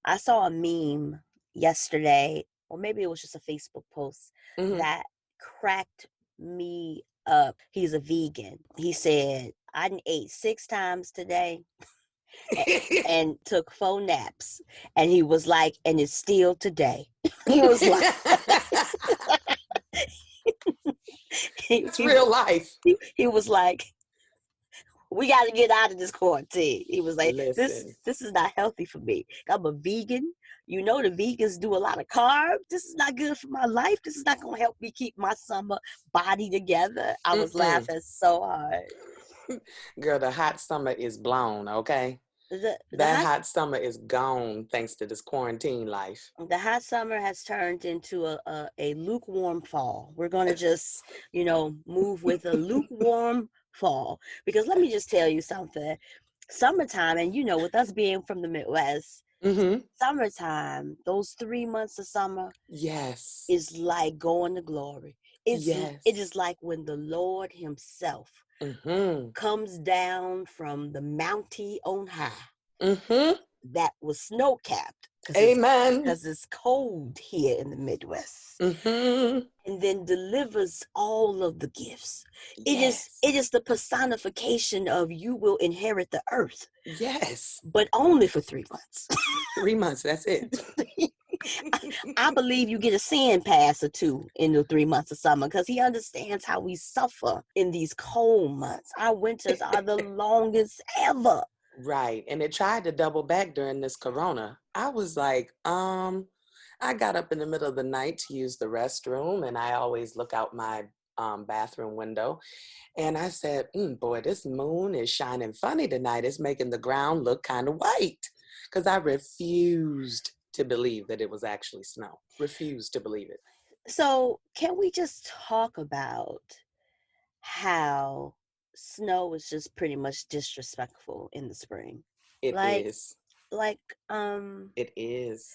I saw a meme yesterday, or maybe it was just a Facebook post Mm-hmm. that cracked me up. He's a vegan. He said, I done ate 6 times today and took 4 naps. And he was like, and it's still today. He was like, It's real life. he was like, we got to get out of this quarantine. He was like, Listen. this is not healthy for me. I'm a vegan. You know, the vegans do a lot of carbs. This is not good for my life. This is not going to help me keep my summer body together. I was Mm-mm. laughing so hard. Girl, the hot summer is blown, okay? The, the, That hot, hot summer is gone thanks to this quarantine life. the hot summer has turned into a lukewarm fall. We're going to just, move with a lukewarm fall. Because let me just tell you something. Summertime, and with us being from the Midwest, Mm-hmm. summertime, those 3 months of summer Yes. is like going to glory. It Yes. is like when the Lord himself Mm-hmm. comes down from the mountie on high Mm-hmm. that was snow capped Amen. because it's cold here in the Midwest, Mm-hmm. and then delivers all of the gifts. Yes. It is the personification of you will inherit the earth, Yes. but only for 3 months. 3 months, that's it. I believe you get a sand pass or two in the 3 months of summer because he understands how we suffer in these cold months. Our winters are the longest ever. Right. And it tried to double back during this corona. I was like, I got up in the middle of the night to use the restroom, and I always look out my bathroom window. And I said, boy, this moon is shining funny tonight. It's making the ground look kind of white. Because I refused to believe that it was actually snow. Refused to believe it. So, can we just talk about how snow is just pretty much disrespectful in the spring? It Like, is. like, It is.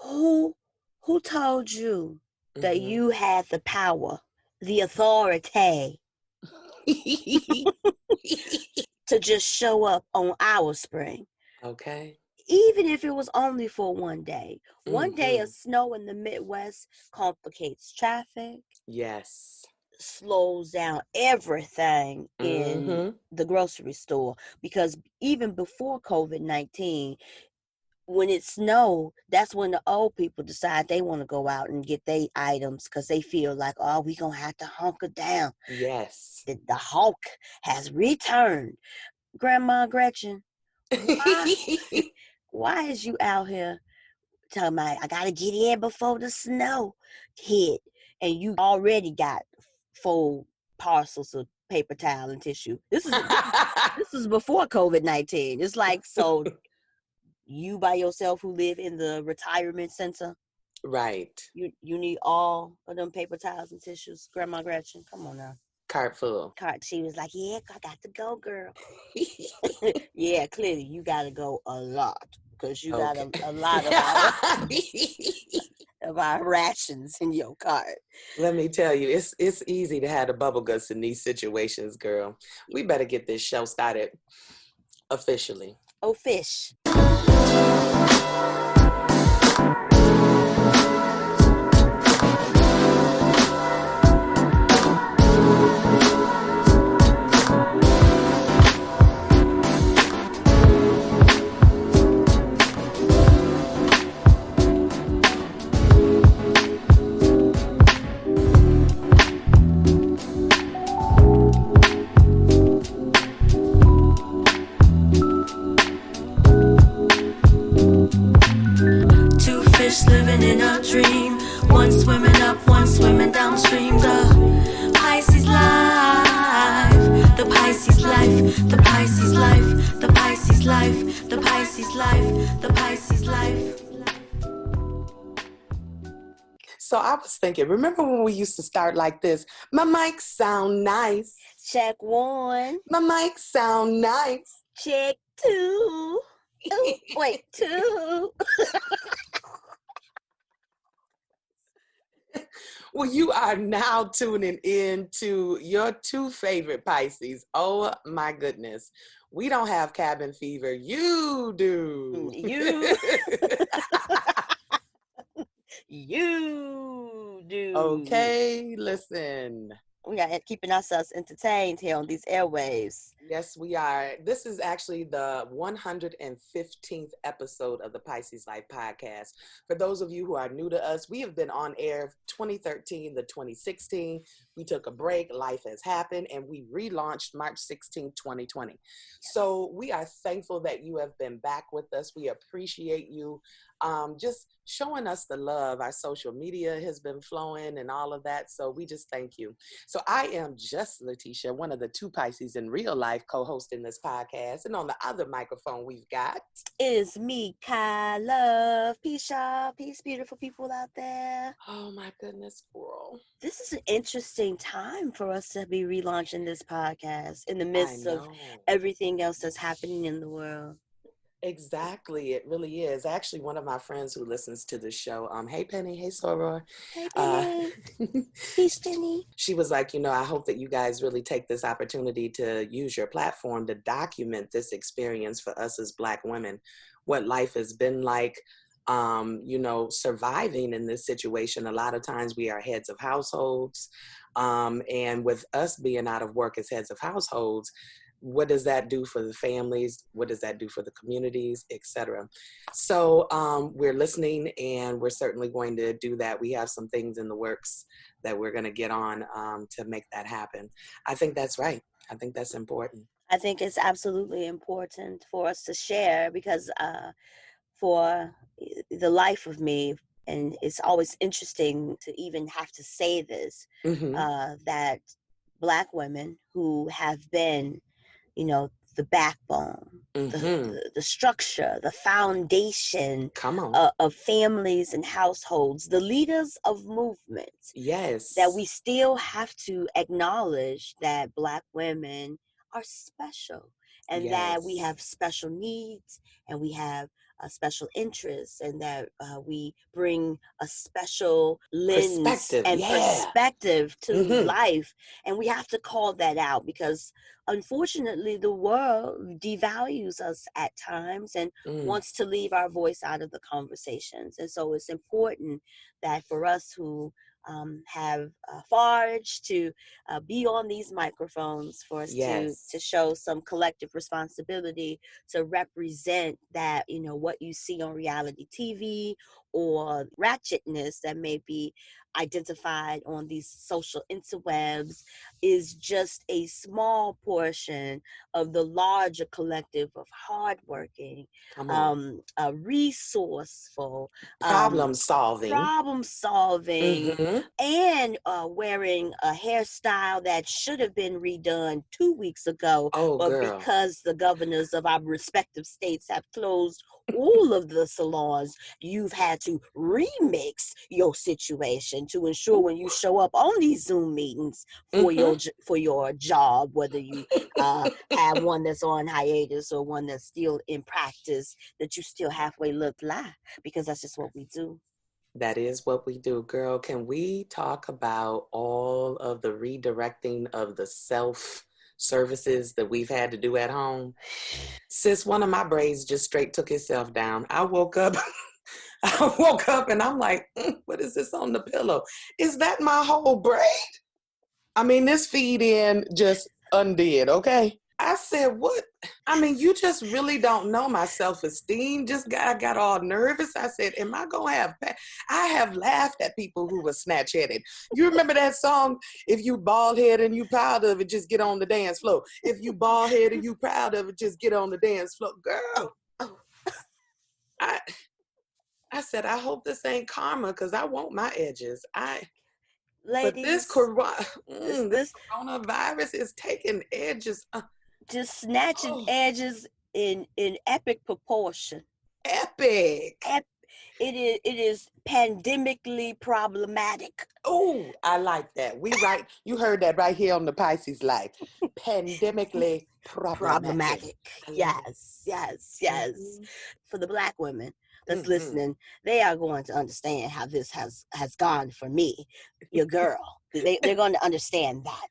who who told you that Mm-hmm. you had the power, the authority to just show up on our spring? Okay. Even if it was only for one day. One day Mm-hmm. of snow in the Midwest complicates traffic, Yes. slows down everything in Mm-hmm. the grocery store. Because even before COVID-19, when it snowed, that's when the old people decide they want to go out and get their items because they feel like, oh, we going to have to hunker down. Yes. The hawk has returned. Grandma Gretchen, why, why is you out here telling me I gotta get in before the snow hit, and you already got 4 parcels of paper towel and tissue? This is before COVID-19. It's like, so you by yourself who live in the retirement center, Right. you need all of them paper towels and tissues. Grandma Gretchen, come on now. Cart full. She was like, yeah, I got to go, girl. Yeah, clearly you gotta go a lot because you got Okay. a lot of our rations in your cart. Let me tell you, it's easy to have the bubble guts in these situations, girl. We better get this show started officially. Oh, fish. Two fish living in a dream. One swimming up, one swimming downstream. The Pisces life. The Pisces life. The Pisces life. The Pisces life. The Pisces life. The Pisces life. So I was thinking, remember when we used to start like this? My mic sound nice. Check 1. My mic sound nice. Check 2. Oh, wait, 2. Well, you are now tuning in to your 2 favorite Pisces. Oh my goodness. We don't have cabin fever. You do. You Okay, listen. We are keeping ourselves entertained here on these airwaves. Yes, we are. This is actually the 115th episode of the Pisces Life podcast. For those of you who are new to us, we have been on air 2013 to 2016. We took a break, life has happened, and we relaunched March 16, 2020. So we are thankful that you have been back with us. We appreciate you just showing us the love. Our social media has been flowing and all of that. So we just thank you. So I am just Letitia, one of the two Pisces in real life co-hosting this podcast. And on the other microphone, we've got... It is me, Kai Love. Peace, y'all. Peace, beautiful people out there. Oh my goodness, girl. This is an interesting time for us to be relaunching this podcast in the midst of everything else that's happening in the world. Exactly. It really is. Actually, one of my friends who listens to the show, hey Penny, hey Soror. Hey Penny. Peace, Jenny. She was like, I hope that you guys really take this opportunity to use your platform to document this experience for us as Black women, what life has been like, surviving in this situation. A lot of times we are heads of households, and with us being out of work as heads of households, what does that do for the families? What does that do for the communities, etc.? So we're listening, and we're certainly going to do that. We have some things in the works that we're going to get on to make that happen. I think that's right. I think that's important. I think it's absolutely important for us to share because for the life of me, and it's always interesting to even have to say this, that Black women who have been the backbone, the structure, the foundation of families and households, the leaders of movements. Yes. That we still have to acknowledge that Black women are special and that we have special needs and we have special interests and that we bring a special lens and perspective to life. And we have to call that out because unfortunately the world devalues us at times and wants to leave our voice out of the conversations. And so it's important that for us who have forged to be on these microphones for us to show some collective responsibility to represent that, what you see on reality TV or ratchetness that may be identified on these social interwebs is just a small portion of the larger collective of hardworking, resourceful, problem solving, and wearing a hairstyle that should have been redone 2 weeks ago, because the governors of our respective states have closed all of the salons, you've had to remix your situation to ensure when you show up on these Zoom meetings for your job, whether you have one that's on hiatus or one that's still in practice, that you still halfway look live, because that's just what we do. That is what we do, girl. Can we talk about all of the redirecting of the self-services that we've had to do at home? Sis, one of my braids just straight took itself down. I woke up and I'm like, what is this on the pillow? Is that my whole braid? I mean, this feed in just undid, okay? I said, what? I mean, you just really don't know my self-esteem. I got all nervous. I said, am I going to have... I have laughed at people who were snatch-headed. You remember that song, if you bald-headed and you proud of it, just get on the dance floor. If you bald-headed and you proud of it, just get on the dance floor. Girl, I said, I hope this ain't karma because I want my edges. Ladies, but this coronavirus is taking edges. Just snatching edges in epic proportion. Epic. It is pandemically problematic. Oh, I like that. You heard that right here on the Pisces Life. Pandemically problematic. Yes. For the Black women that's listening, they are going to understand how this has gone for me, your girl. They're going to understand that.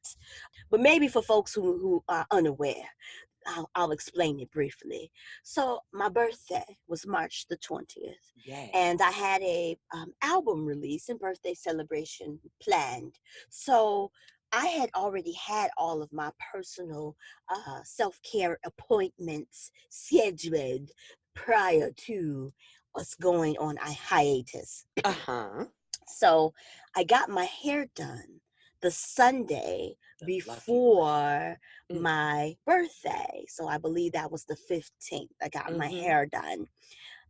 But maybe for folks who are unaware, I'll explain it briefly. So my birthday was March the 20th, Yes. and I had a album release and birthday celebration planned. So I had already had all of my personal self-care appointments scheduled prior to us going on a hiatus. Uh-huh. So I got my hair done the Sunday The lucky one. before my birthday. So I believe that was the 15th. I got my Mhm. hair done.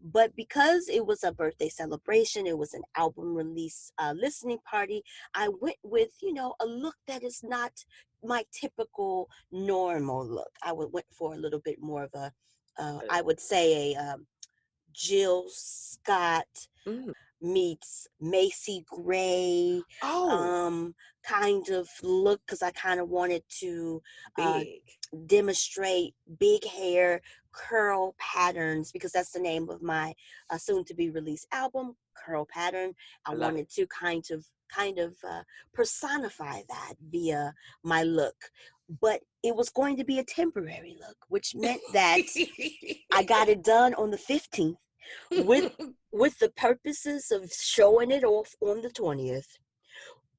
But because it was a birthday celebration, it was an album release listening party, I went with, a look that is not my typical normal look. Went for a little bit more of a, I would say a Jill Scott Mm. meets Macy Gray Oh, kind of look, because I kind of wanted to big. demonstrate big hair curl patterns, because that's the name of my soon to be released album, Curl Pattern. I I love wanted it. to kind of personify that via my look, but it was going to be a temporary look, which meant that I got it done on the 15th with the purposes of showing it off on the 20th,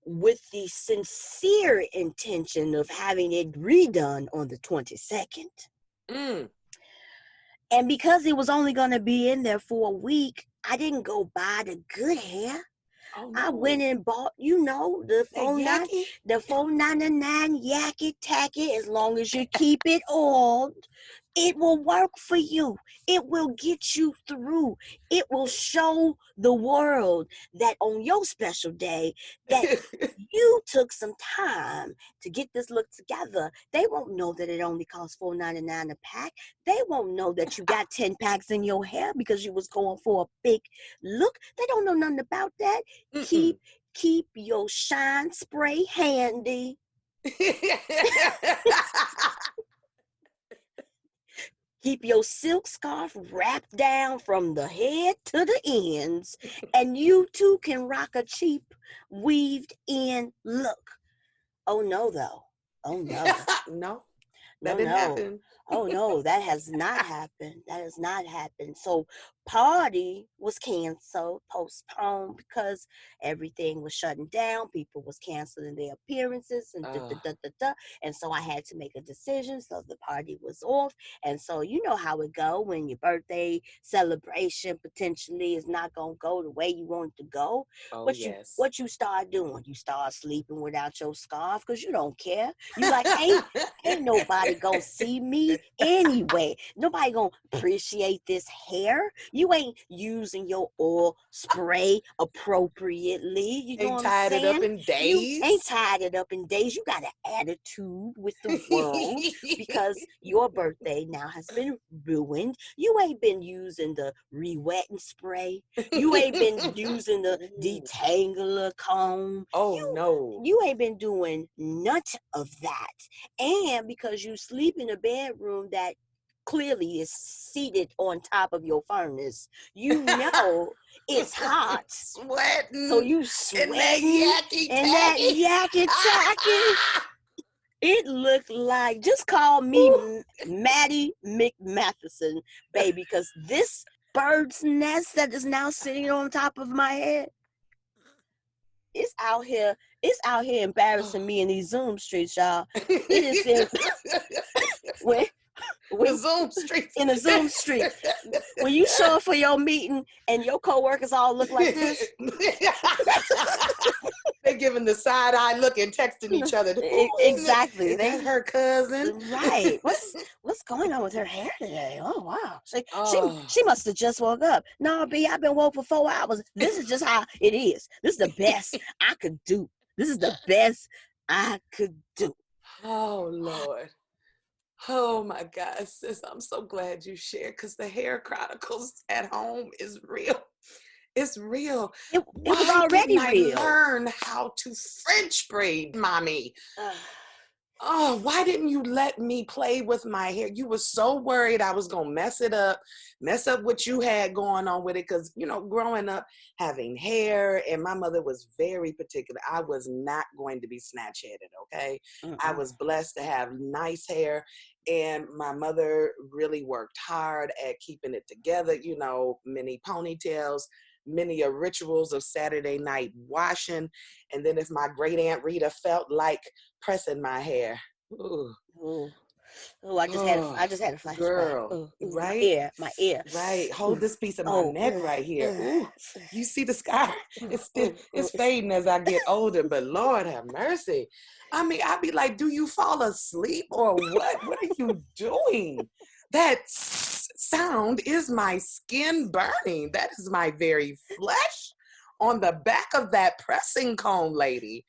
with the sincere intention of having it redone on the 22nd. Mm. And because it was only going to be in there for a week, I didn't go buy the good hair. Oh I went no. and bought, That yucky? the $4.99 yakky tacky. As long as you keep it oiled, it will work for you. It will get you through. It will show the world that on your special day that you took some time to get this look together. They won't know that it only costs $4.99 a pack. They won't know that you got 10 packs in your hair because you was going for a big look. They don't know nothing about that. Mm-mm. Keep your shine spray handy. Keep your silk scarf wrapped down from the head to the ends, and you too can rock a cheap weaved in look. Oh no, though. Oh no. No, No, that didn't no. happen. Oh no, that has not happened. That has not happened. So party was canceled, postponed, because everything was shutting down. People was canceling their appearances and da da Uh, da da da. And so I had to make a decision. So the party was off. And so you know how it go when your birthday celebration potentially is not gonna go the way you want it to go. oh What you yes. what you start doing? You start sleeping without your scarf because you don't care. You like, ain't nobody gonna see me anyway. Nobody gonna appreciate this hair. You ain't using your oil spray appropriately. You know Ain't what I'm tied it up saying? in You ain't days. tied it up in days. You got an attitude with the world because your birthday now has been ruined. You ain't been using the re-wetting spray. You ain't been using the detangler comb. Oh no. You ain't been doing none of that. And because you sleep in a bedroom that clearly is seated on top of your furnace, you know it's hot. So Sweating you in that sweating yucky and that tacky. yakky tacky. It looked like, just call me Maddie McMatheson, baby, because this bird's nest that is now sitting on top of my head, it's out here embarrassing me in these Zoom streets, y'all. It is in when The Zoom streets. in a Zoom street, when you show up for your meeting and your coworkers all look like this. They're giving the side eye look and texting each other. Exactly. Is that her cousin? Right. What's going on with her hair today? Oh wow. Oh. She must have just woke up. No, B, I've been woke for 4 hours. This is just how it is. This is the best I could do. This is the best I could do. Oh Lord. Oh my God, sis, I'm so glad you shared, because the hair chronicles at home is real. It's real. It was Why didn't already I real. learn how to French braid, mommy? oh, why didn't you let me play with my hair? You were so worried I was going to mess it up, mess up what you had going on with it. Because, you know, growing up, having hair, and my mother was very particular. I was not going to be snatch-headed, okay? I was blessed to have nice hair, and my mother really worked hard at keeping it together, you know, many ponytails, many rituals of Saturday night washing. And then if my great Aunt Rita felt like pressing my hair. Ooh. Oh, I just had a flashback. Girl, Ooh, right? my ear. Right. Hold this piece of my Oh, neck right here. Ooh, you see the scar? It's fading as I get older, but Lord have mercy. I mean, I'd be like, do you fall asleep or what? What are you doing? That sound is my skin burning. That is my very flesh on the back of that pressing comb, lady.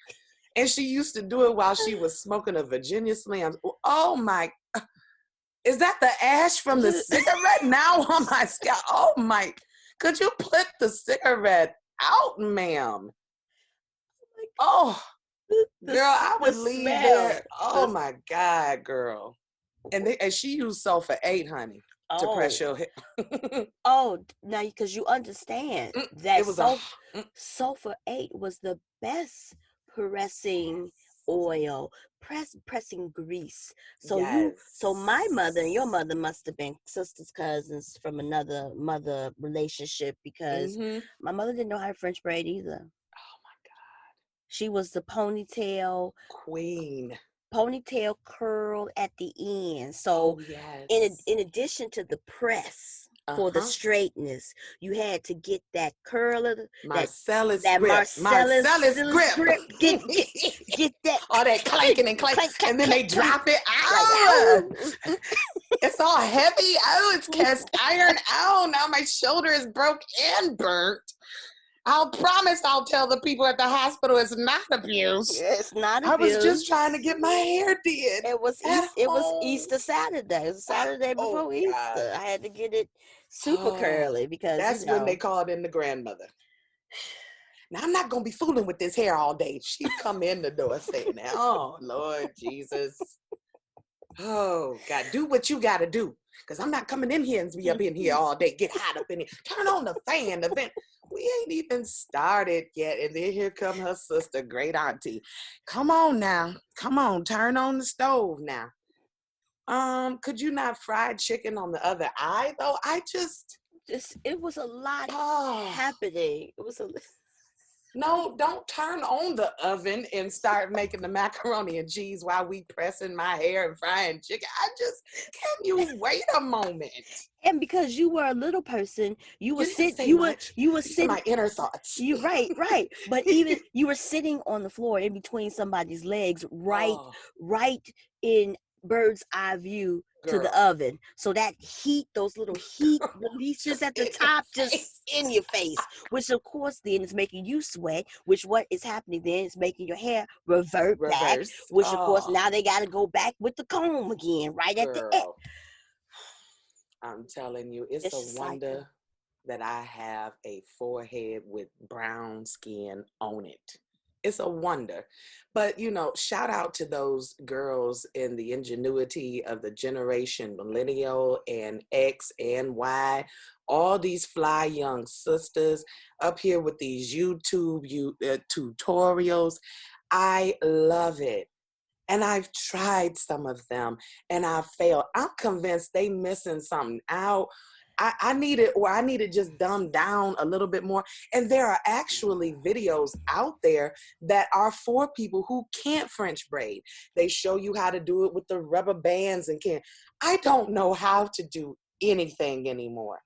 And she used to do it while she was smoking a Virginia Slim. Oh my, is that the ash from the cigarette now on my scalp? Oh my, could you put the cigarette out, ma'am? Oh, girl, I would leave there. Oh my God, girl. And she used sulfur 8, honey, to press your hair. Now because you understand that it was sulfur 8 was the best pressing oil, pressing grease. So yes. so my mother and your mother must have been sisters, cousins from another mother relationship, because my mother didn't know how to French braid either. Oh my God. She was the ponytail queen. Ponytail curl at the end. So in addition to the press for the straightness, you had to get that curler, Marcellus grip. Get that all that clanking and clanking, and then they drop it out. It's all heavy. Oh, it's cast iron. Oh, now my shoulder is broke and burnt. I'll promise I'll tell the people at the hospital it's not abuse. It's not abuse. I was just trying to get my hair did. It was Easter Saturday. It was Saturday before Easter. God. I had to get it super curly because that's when they called in the grandmother. Now I'm not gonna be fooling with this hair all day. She'd come in the door saying that. Oh Lord Jesus. Oh God, do what you gotta do. Because I'm not coming in here and be up in here all day. Get hot up in here. Turn on the fan. The vent. We ain't even started yet. And then here come her sister, great auntie. Come on now. Come on. Turn on the stove now. Could you not fry chicken on the other eye though? It was a lot happening. It was No, don't turn on the oven and start making the macaroni and cheese while we pressing my hair and frying chicken. Can you wait a moment? And because you were a little person, you were sitting. You were sitting. My inner thoughts. Right. But even you were sitting on the floor in between somebody's legs, right in bird's eye view to the oven. So that heat, those little heat releases at the top, just in your face, which of course then is making you sweat, which what is happening then is making your hair revert back, which of course now they got to go back with the comb again, right at the end. I'm telling you, it's a wonder that I have a forehead with brown skin on it. It's a wonder. But, you know, shout out to those girls in the ingenuity of the generation millennial and X and Y, all these fly young sisters up here with these YouTube tutorials. I love it. And I've tried some of them and I failed. I'm convinced they missing something out. I need it just dumbed down a little bit more. And there are actually videos out there that are for people who can't French braid. They show you how to do it with the rubber bands and I don't know how to do anything anymore.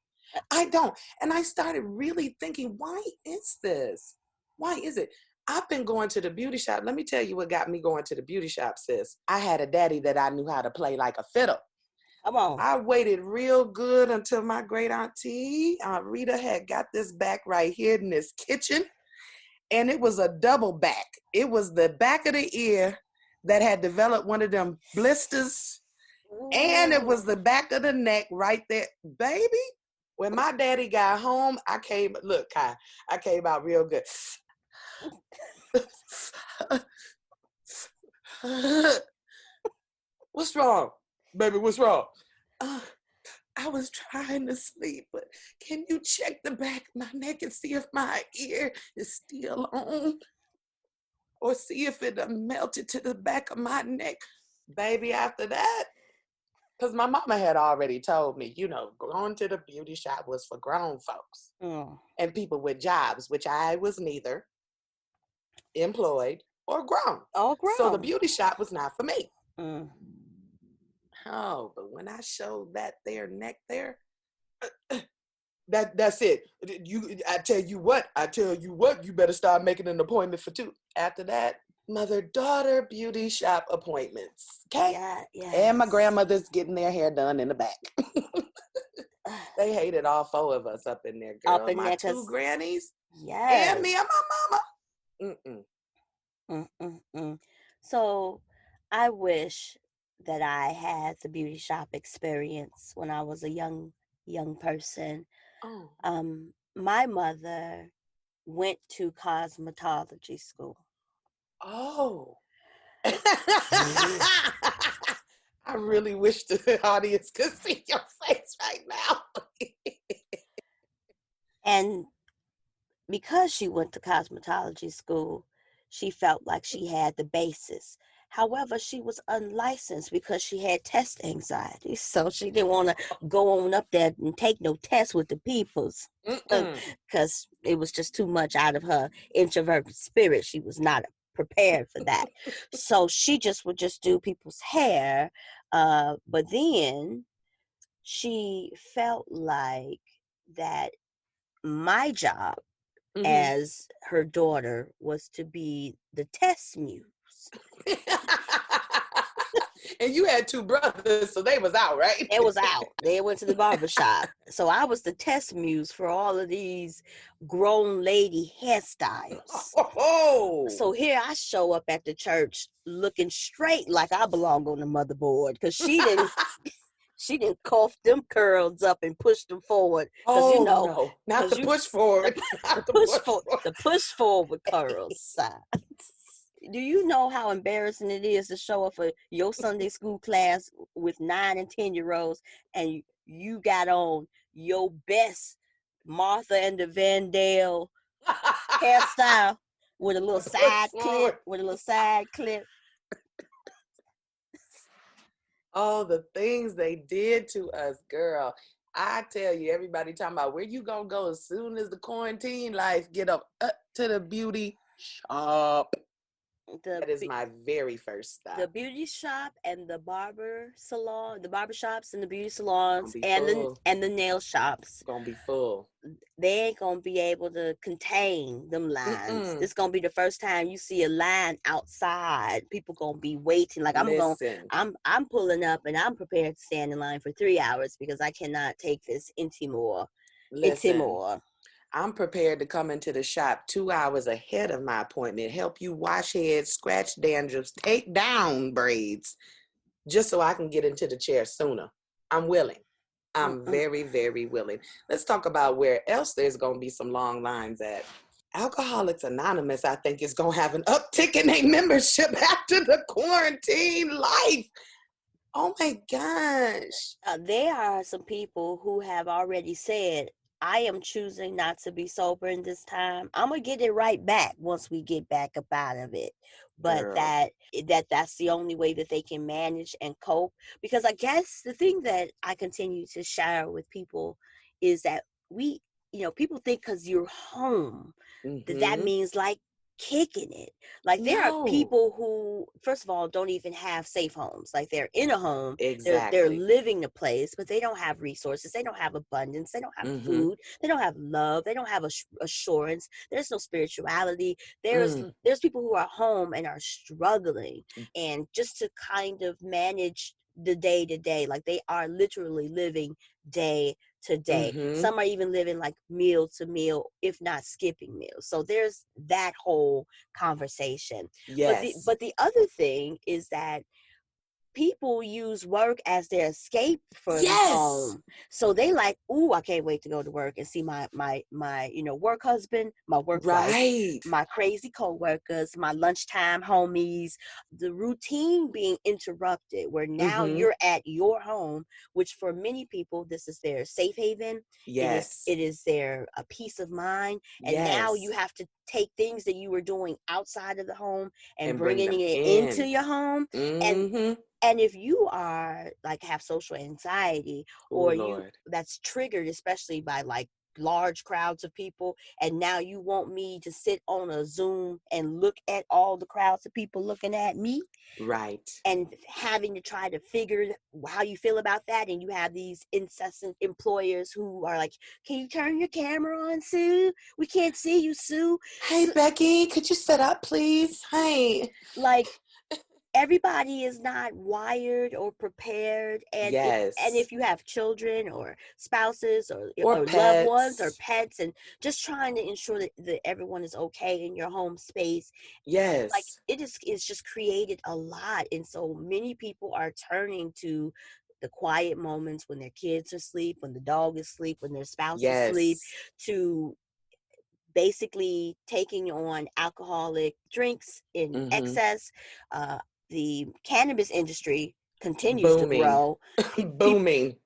I don't. And I started really thinking, why is this? Why is it? I've been going to the beauty shop. Let me tell you what got me going to the beauty shop, sis. I had a daddy that I knew how to play like a fiddle. Come on. I waited real good until my great auntie, Rita, had got this back right here in this kitchen. And it was a double back. It was the back of the ear that had developed one of them blisters. Ooh. And it was the back of the neck right there. Baby, when my daddy got home, I came out real good. What's wrong? Baby, what's wrong? I was trying to sleep, but can you check the back of my neck and see if my ear is still on? Or see if it melted to the back of my neck? Baby, after that, because my mama had already told me, going to the beauty shop was for grown folks and people with jobs, which I was neither employed or grown. All grown. So the beauty shop was not for me. Oh, but when I showed that there neck there, that's it. I tell you what, you better start making an appointment for 2. After that, mother-daughter beauty shop appointments. Okay? Yeah. And my grandmother's getting their hair done in the back. They hated all 4 of us up in there, girl. Up in my there, 2 grannies. Yes. And me and my mama. So I wish that I had the beauty shop experience when I was a young person. My mother went to cosmetology school. Oh. I really wish the audience could see your face right now. And because she went to cosmetology school, she felt like she had the basis. However, she was unlicensed because she had test anxiety. So she didn't want to go on up there and take no tests with the peoples because it was just too much out of her introverted spirit. She was not prepared for that. So she would do people's hair. But then she felt like that my job as her daughter was to be the test muse. And you had 2 brothers, so they was out, right? They was out. They went to the barbershop. So I was the test muse for all of these grown lady hairstyles. Oh. So here I show up at the church looking straight like I belong on the motherboard because she didn't cough them curls up and push them forward. Oh, no. Not the push forward. The push forward curls. Do you know how embarrassing it is to show up for your Sunday school class with 9 and 10-year-olds and you got on your best Martha and the Vandale hairstyle with a little side clip? Oh, the things they did to us, girl. I tell you, everybody talking about where you gonna go as soon as the quarantine life get up to the beauty shop. That is my very first stop. The beauty shop and the barber salon, the barber shops and the beauty salons and the nail shops. Gonna be full. They ain't gonna be able to contain them lines. This gonna be the first time you see a line outside. People gonna be waiting. Like I'm pulling up and I'm prepared to stand in line for 3 hours because I cannot take this anymore. I'm prepared to come into the shop 2 hours ahead of my appointment, help you wash heads, scratch dandruffs, take down braids, just so I can get into the chair sooner. I'm willing. I'm very, very willing. Let's talk about where else there's going to be some long lines at. Alcoholics Anonymous, I think, is going to have an uptick in their membership after the quarantine life. Oh my gosh. There are some people who have already said, I am choosing not to be sober in this time. I'm going to get it right back once we get back up out of it. But that's the only way that they can manage and cope. Because I guess the thing that I continue to share with people is that people think because you're home, that means like kicking it. Like there are people who, first of all, don't even have safe homes. Like they're in a home, they're living the place, but they don't have resources, they don't have abundance, they don't have food, they don't have love, they don't have assurance, there's no spirituality. There's people who are home and are struggling and just to kind of manage the day to day, like they are literally living day to day. Some are even living like meal to meal, if not skipping meals. So there's that whole conversation. But the other thing is that people use work as their escape from Yes. home. So they like, ooh, I can't wait to go to work and see my work husband, my work wife, Right. my crazy coworkers, my lunchtime homies. The routine being interrupted, where now Mm-hmm. you're at your home, which for many people this is their safe haven. Yes. It is their a peace of mind, and now you Yes. have to take things that you were doing outside of the home and And bring bringing them it into in. your home. and Mm-hmm. and if you are like have social anxiety, Oh, or you Lord. that's triggered especially by like large crowds of people, and now you want me to sit on a Zoom and look at all the crowds of people looking at me, Right. and having to try to figure how you feel about that, and you have these incessant employers who are like, can you turn your camera on, Sue? We can't see you, Sue. Hey, Becky, could you sit up, please? Hey. Like, everybody is not wired or prepared, and Yes. if you have children or spouses Or or loved ones or pets. pets, and just trying to ensure that everyone is okay in your home space, like Yes. it's just created a lot. And so many people are turning to the quiet moments when their kids are asleep, when the dog is asleep, when their spouse is asleep, Yes. to basically taking on alcoholic drinks in Mm-hmm. excess. Uh, the cannabis industry continues to Booming. grow. People, Booming.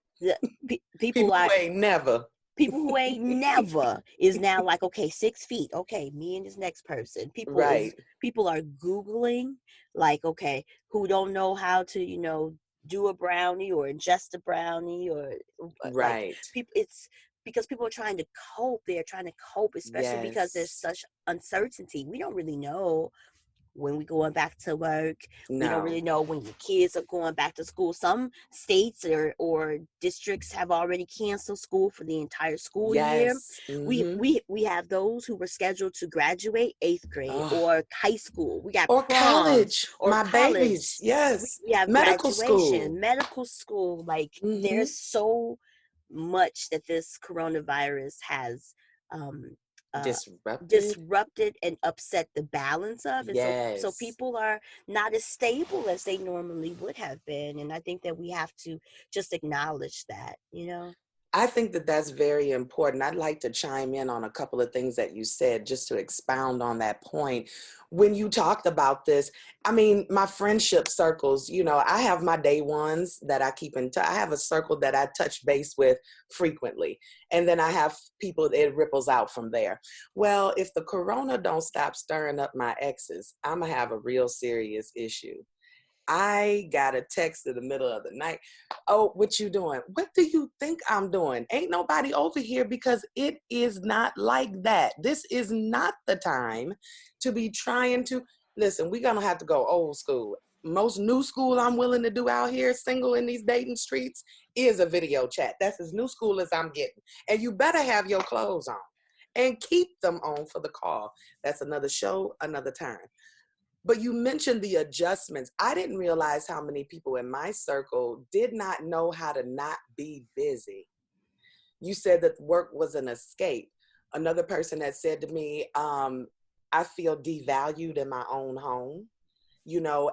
people People who are ain't never. people who ain't never is now like, okay, 6 feet, okay, me and this next person. Right. People are Googling, like, okay, who don't know how to do a brownie or ingest a brownie, or like Right. people. It's because people are trying to cope. They're trying to cope, especially because there's Yes. such uncertainty. We don't really know when we're going back to work. We don't No. really know when your kids are going back to school. Some states or districts have already canceled school for the entire school year. Yes. We Mm-hmm. we we have those who were scheduled to graduate 8th grade Oh. or high school. We got Or proms college. or My babies. college. Yes. We have Medical school. graduation, medical school. Like, Mm-hmm. there's so much that this coronavirus has um uh Disrupted. disrupted and upset the balance of. And so Yes. people are not as stable as they normally would have been, and I think that we have to just acknowledge that. I think that that's very important. I'd like to chime in on a couple of things that you said just to expound on that point. When you talked about this, I mean, my friendship circles, I have my day ones that I keep in touch. I have a circle that I touch base with frequently. And then I have people, it ripples out from there. Well, if the corona don't stop stirring up my exes, I'm going to have a real serious issue. I got a text in the middle of the night. Oh, what you doing? What do you think I'm doing? Ain't nobody over here, because it is not like that. This is not the time to be trying to, listen, we're going to have to go old school. Most new school I'm willing to do out here, single in these dating streets, is a video chat. That's as new school as I'm getting. And you better have your clothes on and keep them on for the call. That's another show, another time. But you mentioned the adjustments. I didn't realize how many people in my circle did not know how to not be busy. You said that work was an escape. Another person that said to me, I feel devalued in my own home.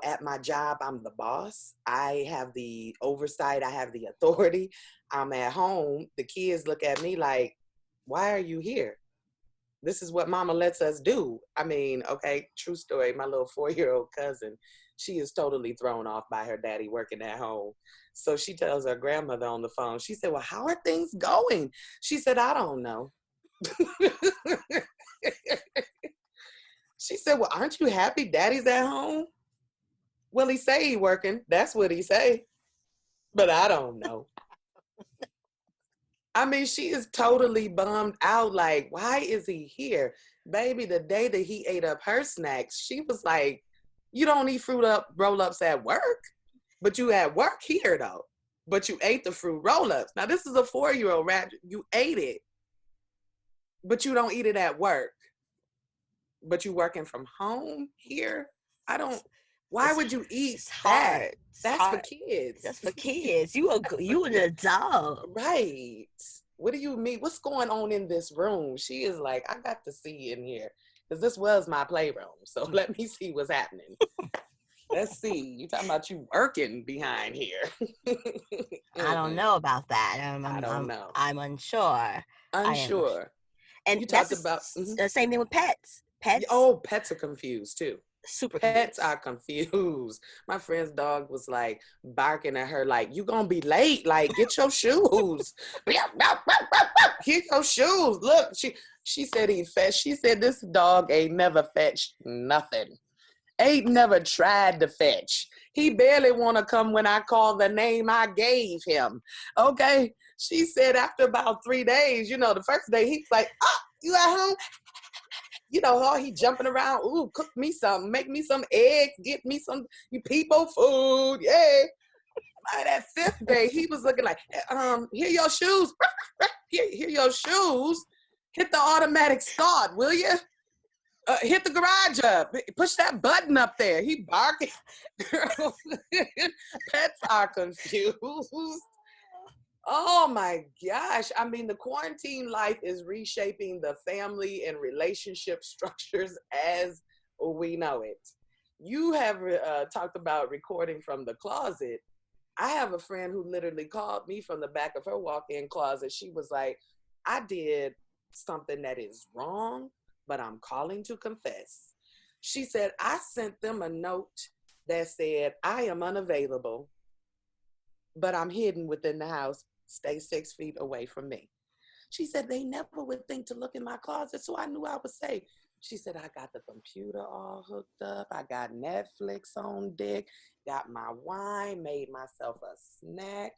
At my job, I'm the boss. I have the oversight. I have the authority. I'm at home. The kids look at me like, why are you here? This is what mama lets us do. I mean, okay, true story. My little 4-year-old cousin, she is totally thrown off by her daddy working at home. So she tells her grandmother on the phone, she said, well, how are things going? She said, I don't know. She said, well, aren't you happy daddy's at home? Well, he say he working. That's what he say. But I don't know. I mean, she is totally bummed out. Like, why is he here? Baby, the day that he ate up her snacks, she was like, you don't eat fruit up roll-ups at work, but you at work here though. But you ate the fruit roll-ups. Now, this is a 4-year-old rat. You ate it, but you don't eat it at work. But you working from home here? Why would you eat it's that? hard. It's That's for hard. kids. That's for kids. You an adult. Right. What do you mean? What's going on in this room? She is like, I got to see in here. Because this was my playroom. So let me see what's happening. Let's see. You talking about you working behind here? I don't know about that. I don't know. I'm unsure. I am, Unsure. and You that's talked about. the same thing with pets. Pets, Oh, pets are confused too. super Pets confused. are confused. My friend's dog was like barking at her, like, you gonna be late. Like, get your shoes. Get your shoes. Look, she said he fetched. She said this dog ain't never fetched nothing. Ain't never tried to fetch. He barely want to come when I call the name I gave him. Okay. She said after about 3 days, the first day he's like, oh, you at home? He jumping around. Ooh, cook me something. Make me some eggs. Get me some people food. Yeah. By that 5th day, he was looking like, here your shoes. Here your shoes. Hit the automatic start, will you? Hit the garage up. Push that button up there. He barking. Girl, pets are confused. Oh my gosh. I mean, the quarantine life is reshaping the family and relationship structures as we know it. You have talked about recording from the closet. I have a friend who literally called me from the back of her walk-in closet. She was like, I did something that is wrong, but I'm calling to confess. She said, I sent them a note that said, I am unavailable, but I'm hidden within the house. Stay 6 feet away from me. She said, they never would think to look in my closet, so I knew I was safe. She said, I got the computer all hooked up. I got Netflix on deck, got my wine, made myself a snack.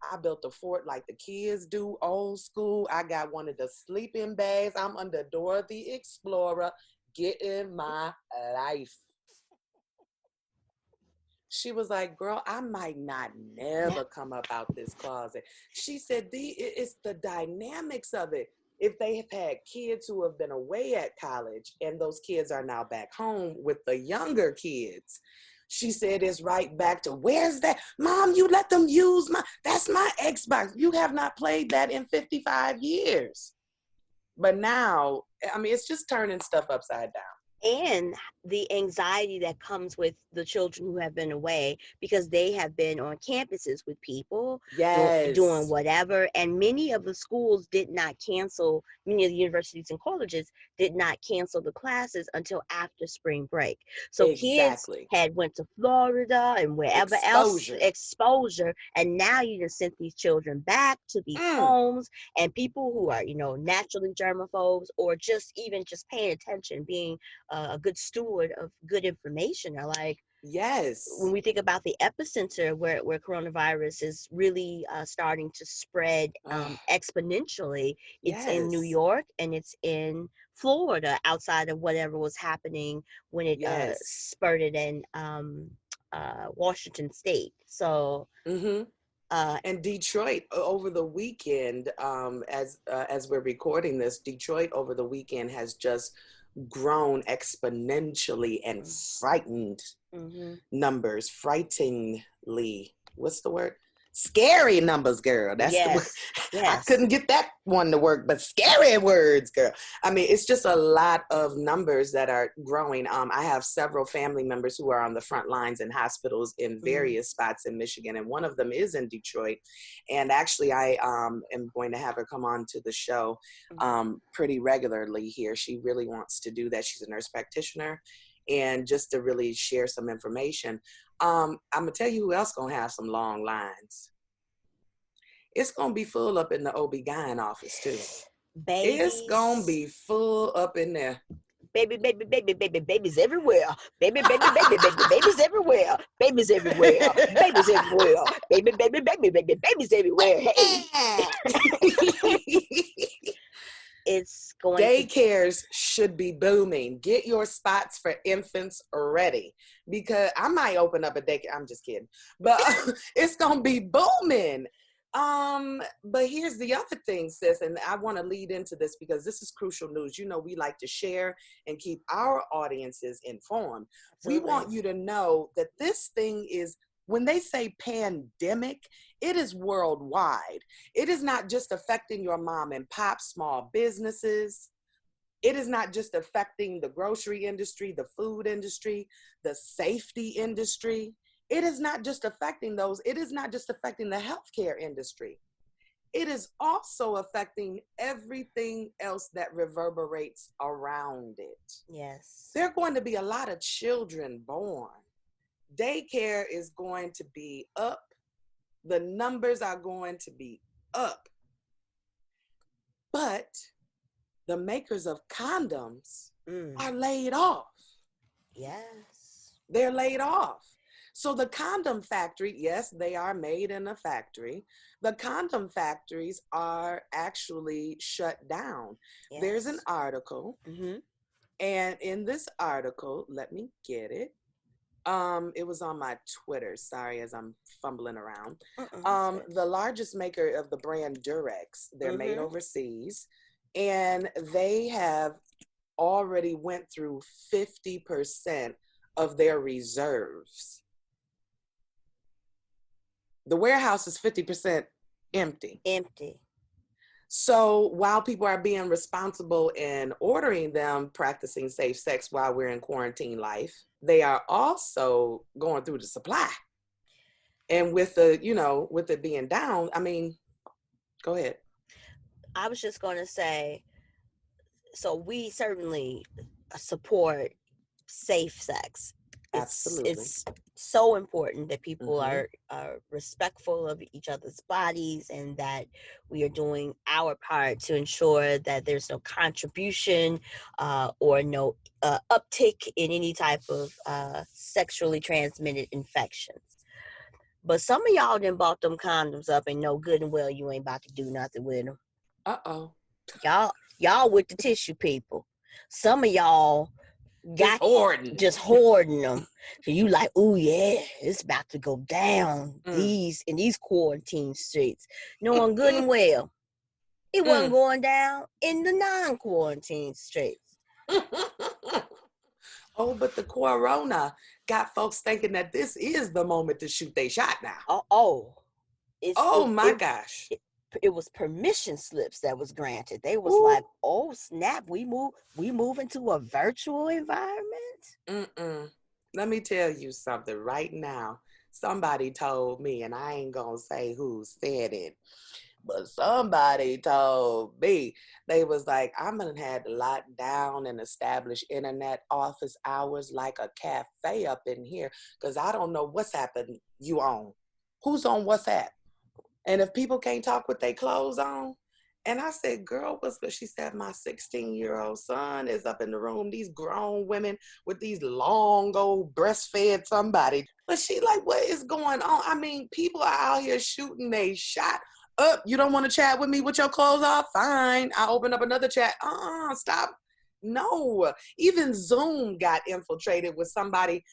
I built a fort like the kids do, old school. I got one of the sleeping bags. I'm under Dora the Explorer, getting my life. She was like, girl, I might not never come up out this closet. She said, it's the dynamics of it. If they have had kids who have been away at college and those kids are now back home with the younger kids, she said it's right back to, where's that? Mom, you let them use that's my Xbox. You have not played that in 55 years. But now, I mean, it's just turning stuff upside down. And the anxiety that comes with the children who have been away because they have been on campuses with people doing whatever. And many of the schools did not cancel, many of the universities and colleges did not cancel the classes until after spring break. So kids had went to Florida and wherever else, exposure. And now you just sent these children back to these homes, and people who are, naturally germaphobes or just paying attention, being a good steward of good information are like, yes, when we think about the epicenter where coronavirus is really starting to spread exponentially, it's in New York and it's in Florida, outside of whatever was happening when it spurted in Washington State. So and Detroit over the weekend, as we're recording this, Detroit over the weekend has just grown exponentially and frightened numbers, frighteningly. What's the word? Scary numbers, girl. That's the word. I couldn't get that one to work, but scary words, girl. I mean, it's just a lot of numbers that are growing. I have several family members who are on the front lines in hospitals in various spots in Michigan, and one of them is in Detroit. And actually, I am going to have her come on to the show pretty regularly here. She really wants to do that. She's a nurse practitioner, and just to really share some information. I'm going to tell you who else going to have some long lines. It's going to be full up in the OB-GYN office, too. Babies. It's going to be full up in there. Babies everywhere. Babies everywhere. Babies everywhere. Babies everywhere. Babies everywhere. Hey. It's going daycares should be booming. Get your spots for infants ready, because I might open up a daycare. I'm just kidding, but it's gonna be booming. But here's the other thing, sis, and I want to lead into this because this is crucial news. We like to share and keep our audiences informed. Absolutely. We want you to know that this thing is, when they say pandemic, it is worldwide. It is not just affecting your mom and pop small businesses. It is not just affecting the grocery industry, the food industry, the safety industry. It is not just affecting those. It is not just affecting the healthcare industry. It is also affecting everything else that reverberates around it. Yes. There are going to be a lot of children born. Daycare is going to be up. The numbers are going to be up. But the makers of condoms are laid off. Yes. They're laid off. So the condom factory, yes, they are made in a factory. The condom factories are actually shut down. Yes. There's an article, and in this article, let me get it. It was on my Twitter. Sorry, as I'm fumbling around. The largest maker of the brand Durex, they're made overseas, and they have already went through 50% of their reserves. The warehouse is 50% empty. So while people are being responsible in ordering them, practicing safe sex while we're in quarantine life, they are also going through the supply. And with the, with it being down, I mean, go ahead. I was just going to say, so we certainly support safe sex. Absolutely. It's so important that people are respectful of each other's bodies, and that we are doing our part to ensure that there's no contribution or no uptick in any type of sexually transmitted infections. But some of y'all done bought them condoms up and know good and well you ain't about to do nothing with them. Y'all with the tissue people. Some of y'all got just hoarding them. So you like, oh yeah, it's about to go down in these quarantine streets. Knowing good and well it wasn't going down in the non-quarantine streets. Oh, but the corona got folks thinking that this is the moment to shoot they shot now. My gosh. It was permission slips that was granted. They was like, oh snap, we move into a virtual environment. Let me tell you something right now. Somebody told me, and I ain't gonna say who said it, but somebody told me, they was like, I'm gonna have to lock down and establish internet office hours like a cafe up in here, because I don't know what's happened you on. Who's on WhatsApp? And if people can't talk with their clothes on. And I said, girl, what's good? She said, my 16-year-old son is up in the room. These grown women with these long old breastfed somebody. But she like, what is going on? I mean, people are out here shooting they shot up. You don't want to chat with me with your clothes off? Fine. I open up another chat. Stop. No. Even Zoom got infiltrated with somebody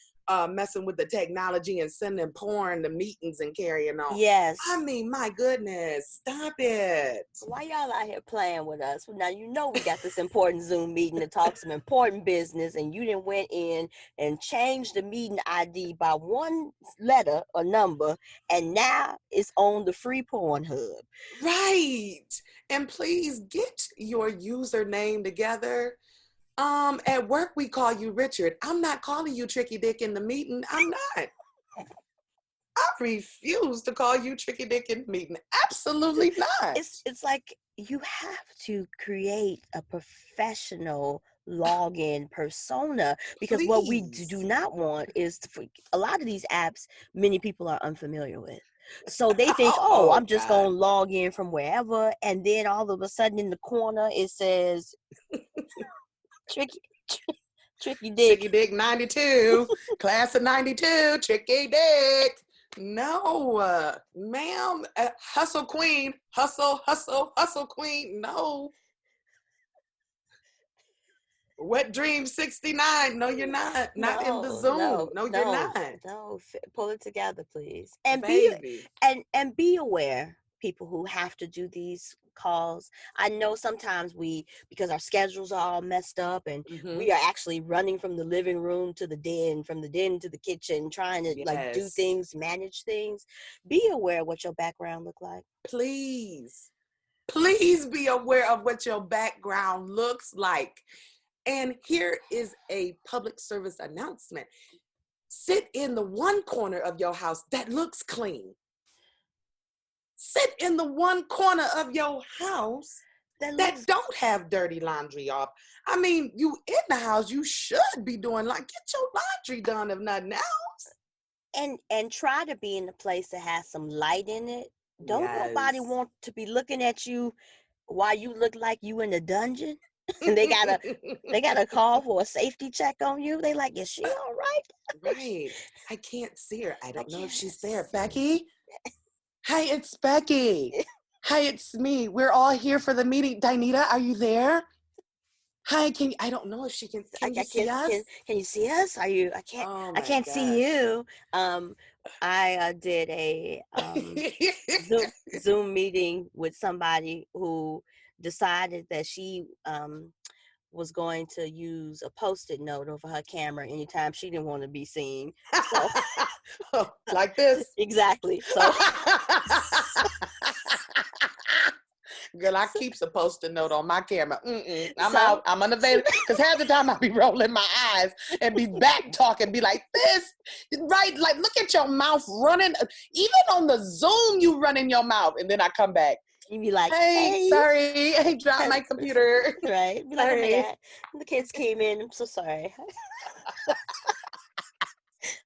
messing with the technology and sending porn to meetings and carrying on. Yes. I mean, my goodness, stop it. Why y'all out here playing with us? Now, we got this important Zoom meeting to talk some important business, and you done went in and changed the meeting ID by one letter or number, and now it's on the free porn hub. Right. And please get your username together. At work, we call you Richard. I'm not calling you Tricky Dick in the meeting. I'm not. I refuse to call you Tricky Dick in the meeting. Absolutely not. It's like you have to create a professional login persona, because what we do not want is a lot of these apps, many people are unfamiliar with. So they think, I'm just going to log in from wherever. And then all of a sudden in the corner, it says... Tricky Dick. Tricky Dick 92. Class of 92. Tricky Dick. No, ma'am. Hustle Queen. Hustle Queen. No. Wet Dream 69. No, you're not. Not in the Zoom. No, you're not. No, pull it together, please. And be aware, people who have to do these calls. I know sometimes because our schedules are all messed up, and we are actually running from the living room to the den, from the den to the kitchen, trying to do things, manage things. Be aware what your background look like. Please. Please be aware of what your background looks like. And here is a public service announcement. Sit in the one corner of your house that looks clean. Sit in the one corner of your house that don't have dirty laundry off. I mean, you in the house, you should be doing like, get your laundry done if nothing else. And try to be in a place that has some light in it. Don't nobody Yes. want to be looking at you while you look like you in a dungeon. And they gotta call for a safety check on you. They like, is she all right? Right. I can't see her. I don't know if she's there. Becky? Hi, it's Becky. Hi, it's me. We're all here for the meeting. Dinita, are you there? Hi, I don't know if she can you see us? Can you see us? I can't see you. I did a Zoom meeting with somebody who decided that she was going to use a Post-it note over her camera anytime she didn't want to be seen. So, like this? Exactly. So girl, I keeps a Post-it note on my camera. I'm out. I'm unavailable. Because half the time I be rolling my eyes and be back talking, be like this, right? Like, look at your mouth running. Even on the Zoom, you run in your mouth, and then I come back. You be like, hey, sorry, I dropped my computer. Right? Be like, oh my God, the kids came in. I'm so sorry.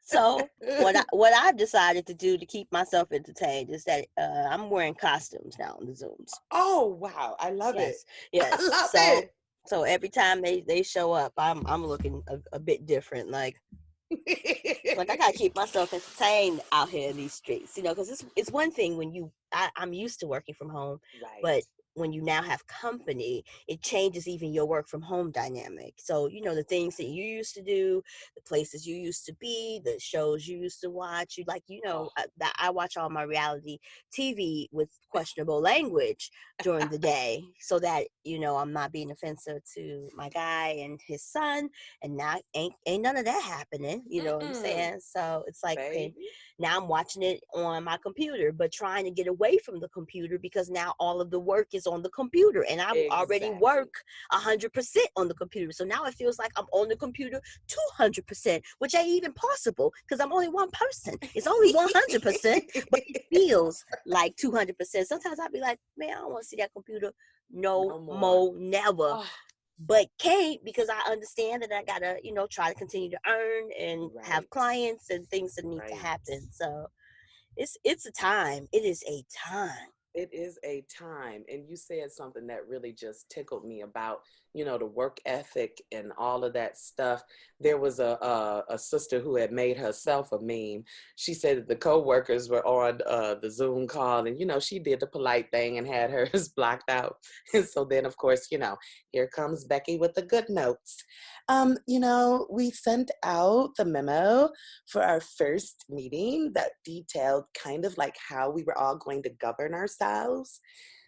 So what I've decided to do to keep myself entertained is that I'm wearing costumes now on the Zooms. Oh wow, I love it. Yes, I love it. So every time they show up, I'm looking a bit different. Like I gotta keep myself entertained out here in these streets, because it's one thing when I'm used to working from home, right. But when you now have company, it changes even your work from home dynamic. So, the things that you used to do, the places you used to be, the shows you used to watch, I watch all my reality TV with questionable language during the day so that, I'm not being offensive to my guy and his son, and now ain't none of that happening. You know what I'm saying? So it's like, okay, now I'm watching it on my computer, but trying to get away from the computer because now all of the work is on the computer, and I already work 100% on the computer. So now it feels like I'm on the computer 200%, which ain't even possible because I'm only one person. It's only 100%, but it feels like 200%. Sometimes I'll be like, man, I don't want to see that computer no more, never. But can't, because I understand that I gotta, try to continue to earn and have clients and things that need to happen. So it's a time. It is a time. It is a time. And you said something that really just tickled me about, the work ethic and all of that stuff. There was a sister who had made herself a meme. She said that the coworkers were on the Zoom call, and, she did the polite thing and had hers blocked out. And so then, of course, here comes Becky with the good notes. We sent out the memo for our first meeting that detailed kind of like how we were all going to govern ourselves.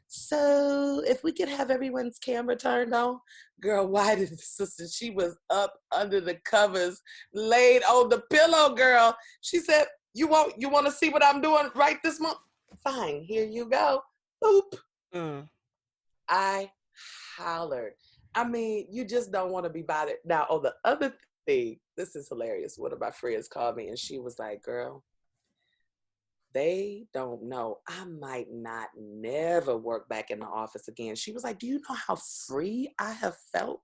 So if we could have everyone's camera turned on. Girl, why did the sister, she was up under the covers, laid on the pillow, girl. She said, you want to see what I'm doing right this month? Fine, here you go. Boop. I hollered. I mean, you just don't want to be bothered. Now, on the other thing, this is hilarious. One of my friends called me and she was like, girl, they don't know. I might not never work back in the office again. She was like, do you know how free I have felt?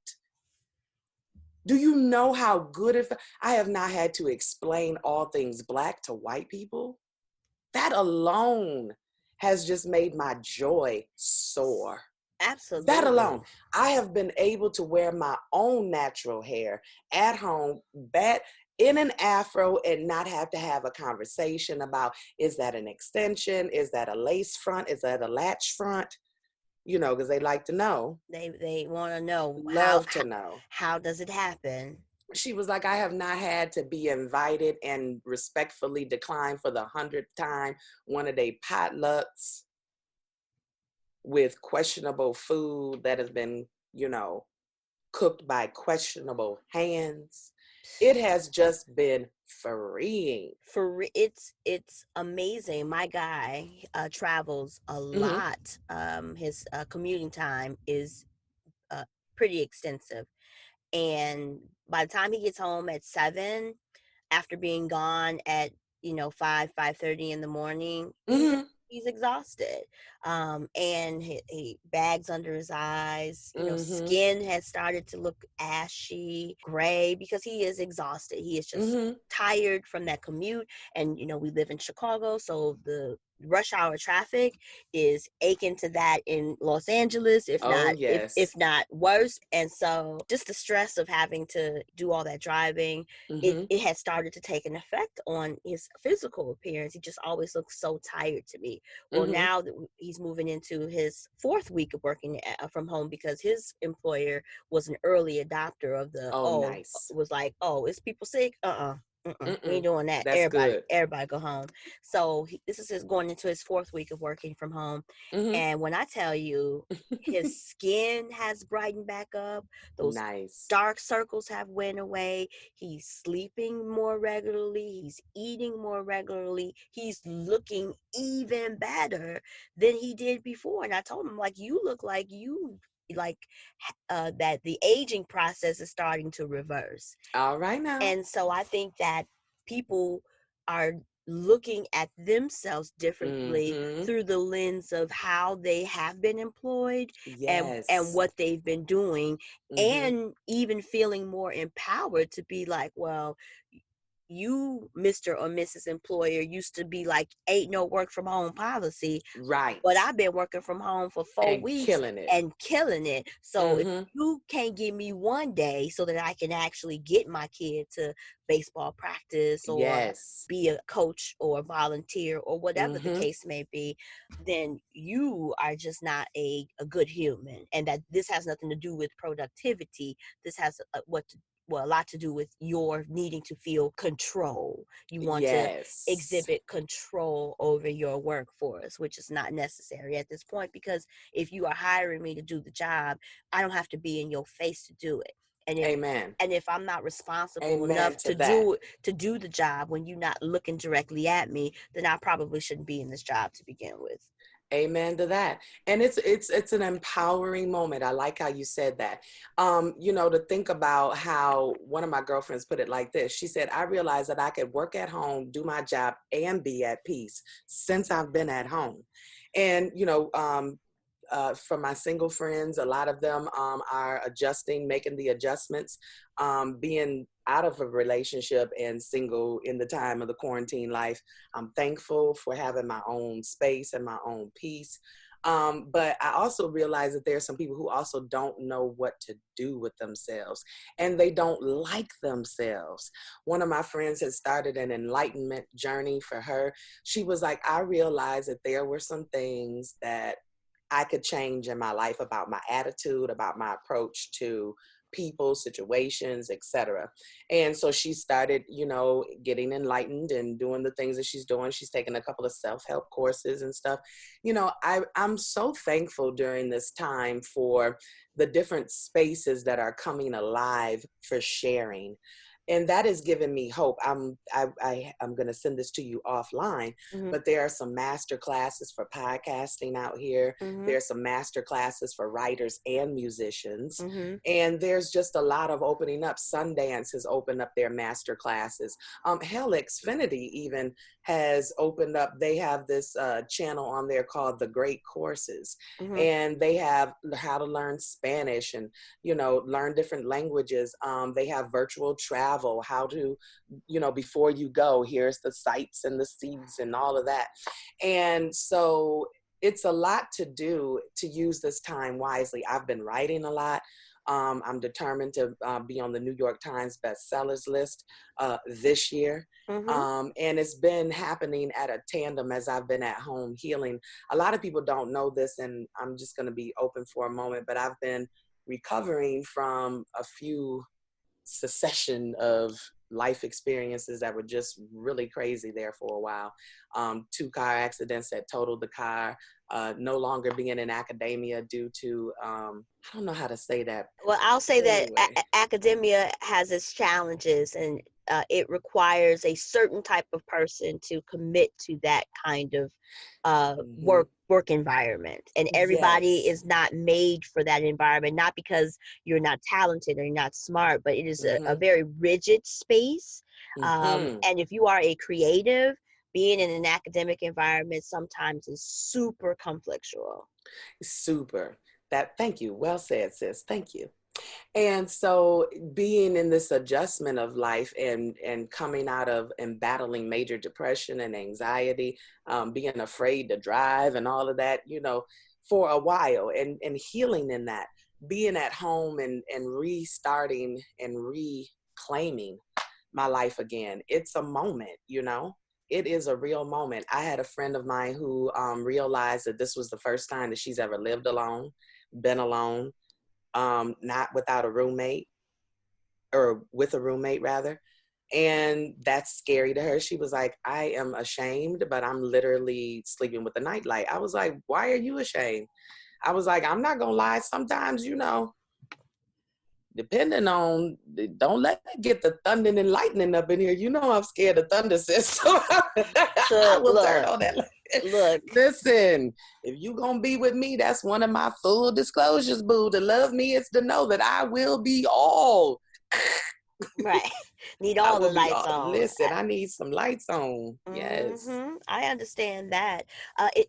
Do you know how good it felt? I have not had to explain all things Black to white people. That alone has just made my joy soar. Absolutely. That alone. I have been able to wear my own natural hair at home, in an afro, and not have to have a conversation about, is that an extension? Is that a lace front? Is that a latch front? Because they like to know. They want to know. Love to know. How does it happen? She was like, I have not had to be invited and respectfully declined for the 100th time one of their potlucks with questionable food that has been, cooked by questionable hands. It has just been freeing. It's amazing. My guy travels a Mm-hmm. lot. His commuting time is pretty extensive, and by the time he gets home at 7, after being gone at 5:30 in the morning, Mm-hmm. he's exhausted, and he bags under his eyes. Mm-hmm. Skin has started to look ashy gray because he is exhausted. He is just Mm-hmm. tired from that commute. And we live in Chicago, so the rush hour traffic is akin to that in Los Angeles, if Oh, not if yes. not worse. And so just the stress of having to do all that driving, it, Mm-hmm. it has started to take an effect on his physical appearance. He just always looks so tired to me. Well, Mm-hmm. now that he's moving into his fourth week of working from home, because his employer was an early adopter of the, Oh, nice. was like, oh, is people sick? We ain't Mm-mm. doing that. That's Everybody, good. everybody go home. So this is his going into his fourth week of working from home. Mm-hmm. And when I tell you, his skin has brightened back up, those Nice. dark circles have went away. He's sleeping more regularly. He's eating more regularly. He's looking even better than he did before. And I told him, like, you look like that the aging process is starting to reverse. All right now. And so I think that people are looking at themselves differently Mm-hmm. through the lens of how they have been employed, and Yes. what they've been doing, Mm-hmm. and even feeling more empowered to be like, well, you, Mr. or Mrs. Employer, used to be like, ain't no work from home policy, Right. but I've been working from home for 4 weeks Killing it. and killing it. So if Mm-hmm. you can't give me one day so that I can actually get my kid to baseball practice, or Yes. be a coach or volunteer or whatever the Mm-hmm. case may be, then you are just not a good human. And that this has nothing to do with productivity. This has a lot to do with your needing to feel control. You want to Yes. exhibit control over your workforce, which is not necessary at this point, because if you are hiring me to do the job, I don't have to be in your face to do it. And if Amen. I'm not responsible Amen enough to to that. do the job when you're not looking directly at me, then I probably shouldn't be in this job to begin with. Amen to that. And it's an empowering moment. I like how you said that. To think about how one of my girlfriends put it like this. She said, I realized that I could work at home, do my job, and be at peace since I've been at home. And for my single friends, a lot of them are adjusting, making the adjustments, being out of a relationship and single in the time of the quarantine life. I'm thankful for having my own space and my own peace. But I also realize that there are some people who also don't know what to do with themselves, and they don't like themselves. One of my friends has started an enlightenment journey for her. She was like, I realized that there were some things that I could change in my life about my attitude, about my approach to people, situations, etc. And so she started, getting enlightened and doing the things that she's doing. She's taken a couple of self-help courses and stuff. I'm so thankful during this time for the different spaces that are coming alive for sharing. And that has given me hope. I'm going to send this to you offline, Mm-hmm. but there are some master classes for podcasting out here. Mm-hmm. There's some master classes for writers and musicians. Mm-hmm. And there's just a lot of opening up. Sundance has opened up their master classes. Hell, Xfinity even has opened up. They have this channel on there called The Great Courses. Mm-hmm. And they have how to learn Spanish and, learn different languages. They have virtual travel, how to, before you go, here's the sights and the seeds and all of that. And so it's a lot to do to use this time wisely. I've been writing a lot. I'm determined to be on the New York Times bestsellers list this year. Mm-hmm. And it's been happening at a tandem as I've been at home healing. A lot of people don't know this, and I'm just going to be open for a moment, but I've been recovering from a few succession of life experiences that were just really crazy there for a while. 2 car accidents that totaled the car. No longer being in academia due to, I don't know how to say that. Well, I'll say that Anyway. academia has its challenges, and it requires a certain type of person to commit to that kind of work environment. And everybody Yes. is not made for that environment, not because you're not talented or you're not smart, but it is a very rigid space. And if you are a creative, being in an academic environment sometimes is super conflictual. Super. Thank you. Well said, sis. Thank you. And so being in this adjustment of life and coming out of and battling major depression and anxiety, being afraid to drive and all of that, for a while, and healing in that, being at home and restarting and reclaiming my life again. It's a moment, it is a real moment. I had a friend of mine who realized that this was the first time that she's ever lived alone, been alone, not without a roommate, or with a roommate rather. And that's scary to her. She was like, I am ashamed, but I'm literally sleeping with the nightlight. I was like, why are you ashamed? I was like, I'm not gonna lie. Sometimes, depending on, don't let me get the thunder and lightning up in here. I'm scared of thunder, sis. So I will turn on that light. Look, listen, if you gonna be with me, that's one of my full disclosures, boo. To love me is to know that I will be all. Right. Need all the lights on. Listen, I need some lights on. Yes. I understand that.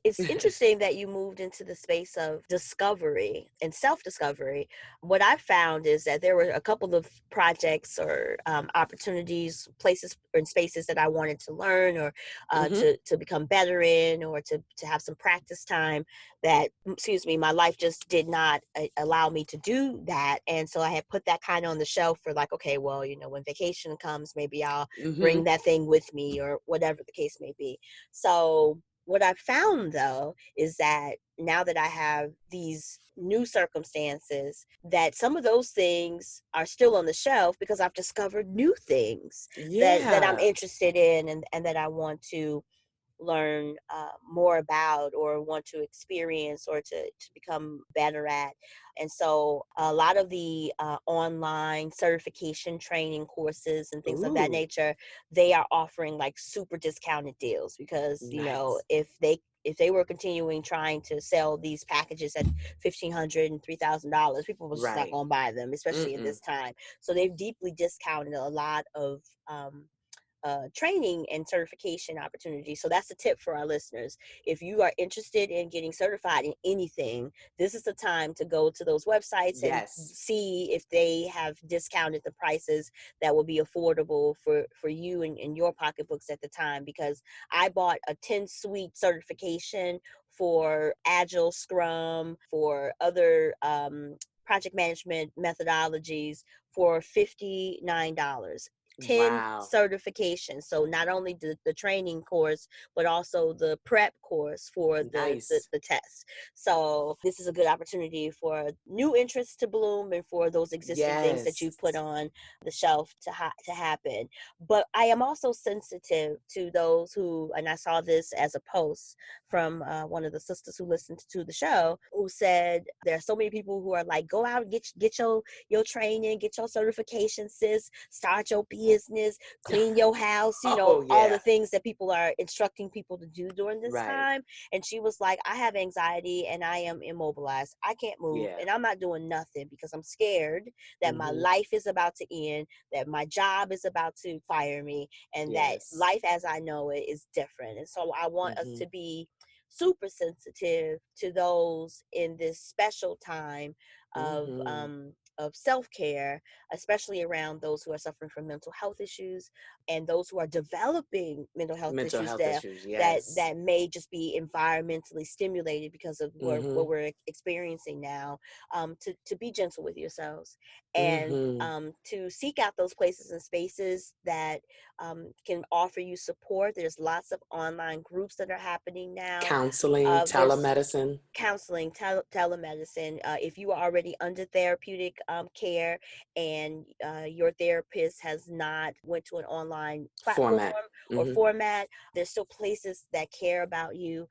It's interesting that you moved into the space of discovery and self-discovery. What I found is that there were a couple of projects or opportunities, places and spaces that I wanted to learn or to become better in, or to have some practice time that, my life just did not allow me to do that. And so I had put that kind of on the shelf for like, okay, well, when vacation comes, maybe I'll bring that thing with me, or whatever the case may be. So what I found though is that now that I have these new circumstances, that some of those things are still on the shelf because I've discovered new things that I'm interested in, and that I want to learn more about, or want to experience, or to become better at. And so a lot of the online certification training courses and things of that nature, they are offering like super discounted deals, because Nice. if they were continuing trying to sell these packages at $1,500 and $3,000, people were just not going to buy them, especially in this time. So they've deeply discounted a lot of training and certification opportunities. So that's a tip for our listeners. If you are interested in getting certified in anything, this is the time to go to those websites and see if they have discounted the prices that will be affordable for you and your pocketbooks at the time. Because I bought a 10-suite certification for Agile, Scrum, for other project management methodologies for $59. 10 certifications. So not only the training course, but also the prep course for the test. So this is a good opportunity for new interests to bloom, and for those existing things that you've put on the shelf to happen. But I am also sensitive to those who, and I saw this as a post from one of the sisters who listened to the show, who said there are so many people who are like, go out and get your training, get your certification, sis, start your business, clean your house, all the things that people are instructing people to do during this time. And she was like, I have anxiety and I am immobilized. I can't move and I'm not doing nothing because I'm scared that my life is about to end, that my job is about to fire me, and that life as I know it is different. And so I want us to be super sensitive to those in this special time of self-care, especially around those who are suffering from mental health issues, and those who are developing mental health issues that may just be environmentally stimulated because of what we're experiencing now. To be gentle with yourselves, and to seek out those places and spaces that can offer you support. There's lots of online groups that are happening now. Counseling, telemedicine. Telemedicine. If you are already under therapeutic care, and your therapist has not went to an online platform Format. or Mm-hmm. format, there's still places that care about you,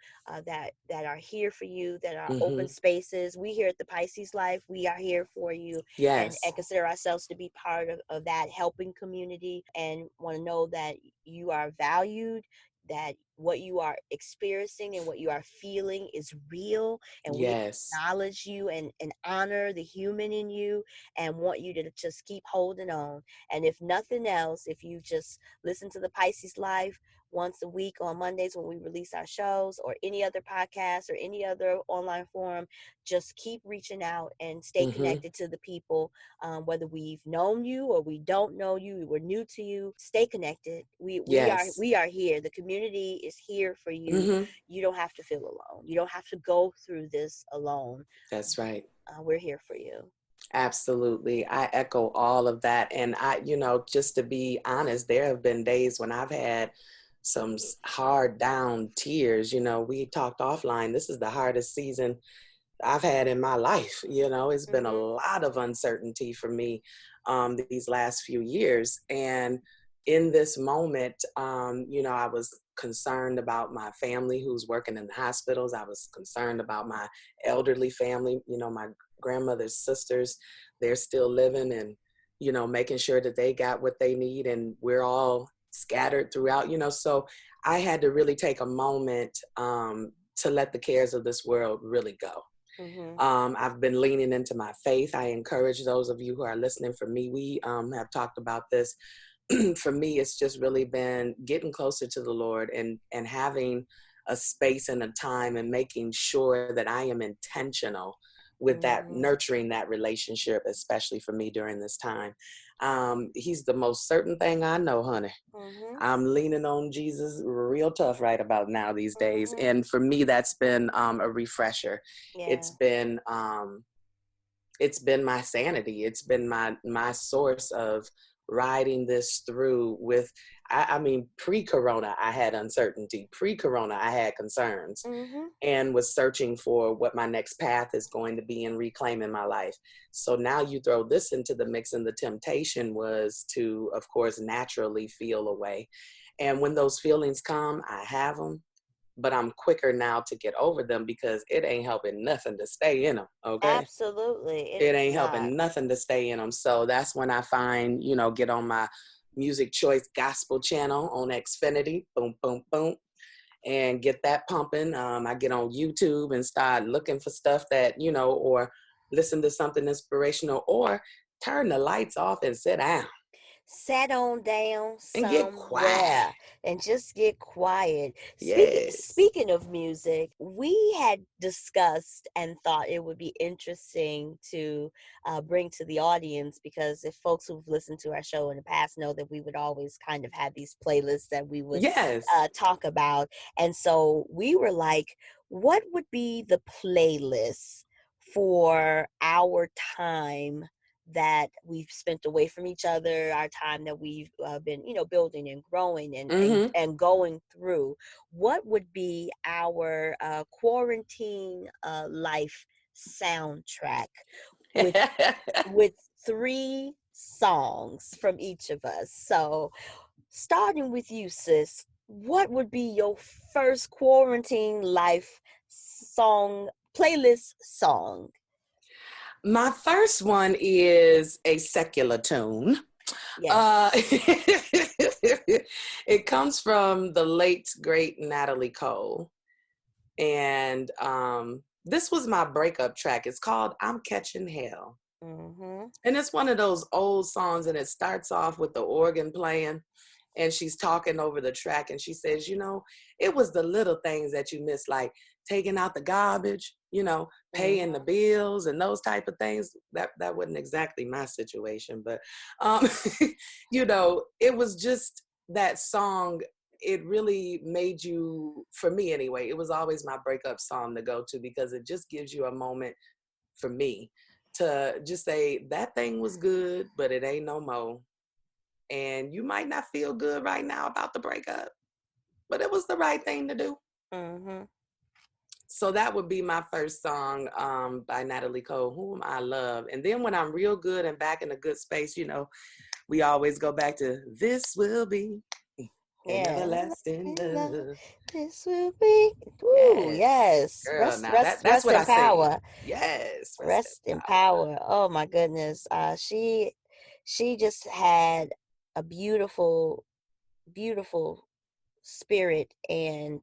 that are here for you, that are Mm-hmm. open spaces. We here at the Pisces Life, we are here for you, Yes. and consider ourselves to be part of that helping community, and want to know that you are valued, that what you are experiencing and what you are feeling is real, and we Yes. acknowledge you, and honor the human in you, and want you to just keep holding on. And if nothing else, if you just listen to the Pisces Life once a week on Mondays when we release our shows, or any other podcast or any other online forum, just keep reaching out and stay Mm-hmm. connected to the people, whether we've known you or we don't know you, we're new to you. Stay connected. Yes. We are here. The community is here for you. Mm-hmm. You don't have to feel alone. You don't have to go through this alone. That's right. We're here for you. Absolutely. I echo all of that. And just to be honest, there have been days when I've had some hard down tears. We talked offline. This is the hardest season I've had in my life. It's been a lot of uncertainty for me these last few years. And in this moment, I was concerned about my family who's working in the hospitals. I was concerned about my elderly family, my grandmother's sisters. They're still living, and, making sure that they got what they need, and we're all scattered throughout, so I had to really take a moment to let the cares of this world really go. I've been leaning into my faith. I encourage those of you who are listening. For me, we have talked about this. For me, it's just really been getting closer to the Lord, and having a space and a time, and making sure that I am intentional with that, nurturing that relationship, especially for me during this time. He's the most certain thing I know, honey. I'm leaning on Jesus real tough right about now these days. And for me, that's been a refresher. Yeah. It's been my sanity. It's been my source of riding this through with, I mean, pre-corona, I had uncertainty. Pre-corona, I had concerns, and was searching for what my next path is going to be in reclaiming my life. So now you throw this into the mix, and the temptation was to, of course, naturally feel away. And when those feelings come, I have them, but I'm quicker now to get over them, because it ain't helping nothing to stay in them. Okay. Absolutely. It It's ain't not. helping nothing to stay in them. So that's when I find, get on my Music Choice Gospel channel on Xfinity, boom, boom, boom, and get that pumping. I get on YouTube and start looking for stuff that, or listen to something inspirational, or turn the lights off and sit down Sat on down and get quiet. somewhere and just get quiet. Yes. Speaking of music, we had discussed and thought it would be interesting to bring to the audience, because if folks who've listened to our show in the past know that we would always kind of have these playlists that we would Yes. talk about. And so we were like, what would be the playlist for our time that we've spent away from each other, our time that we've been, building and growing, and going through? What would be our quarantine life soundtrack, with with 3 songs from each of us? So, starting with you, sis, what would be your first quarantine life song playlist song? My first one is a secular tune. Yes. It comes from the late, great Natalie Cole. And this was my breakup track. It's called I'm Catching Hell. And it's one of those old songs, and it starts off with the organ playing, and she's talking over the track, and she says, it was the little things that you miss, like taking out the garbage, paying the bills and those type of things. That wasn't exactly my situation, but it was just that song. It really made you, for me anyway, it was always my breakup song to go to, because it just gives you a moment, for me, to just say that thing was good, but it ain't no more. And you might not feel good right now about the breakup, but it was the right thing to do. So that would be my first song by Natalie Cole, Whom I Love. And then when I'm real good and back in a good space, you know, we always go back to This Will Be an Yeah. Everlasting Love. This will be. Woo, Yes. yes. Girl, Rest, now rest, that's rest what I in sing. power. Yes, rest Rest in in power. power. Oh my goodness. She just had a beautiful, beautiful spirit and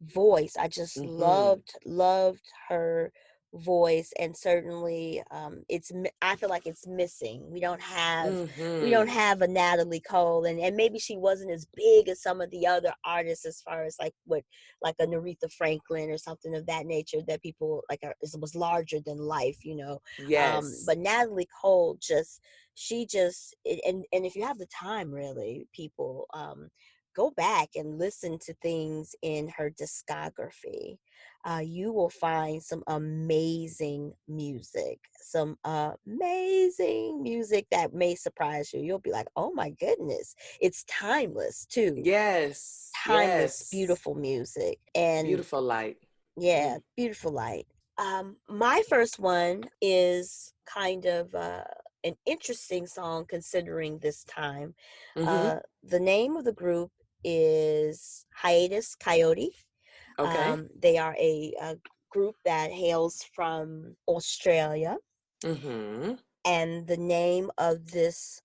voice. I just Mm-hmm. loved her voice, and certainly I feel like it's missing. We don't Mm-hmm. have a Natalie Cole, and maybe she wasn't as big as some of the other artists as far as like a Aretha Franklin or something of that nature, that people like was larger than life, you know. Yes. But Natalie Cole and if you have the time, really, people, go back and listen to things in her discography. You will find some amazing music that may surprise you. You'll be like, oh my goodness, it's timeless too. Yes. Timeless, Yes. beautiful music. And Beautiful light. yeah, Mm. beautiful light. My first one is kind of an interesting song considering this time. Mm-hmm. The name of the group is Hiatus Coyote. Okay. They are a group that hails from Australia, Mm-hmm. and the name of this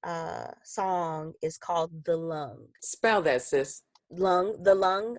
song is called "The Lung." Spell that, sis. The lung, THELUNG,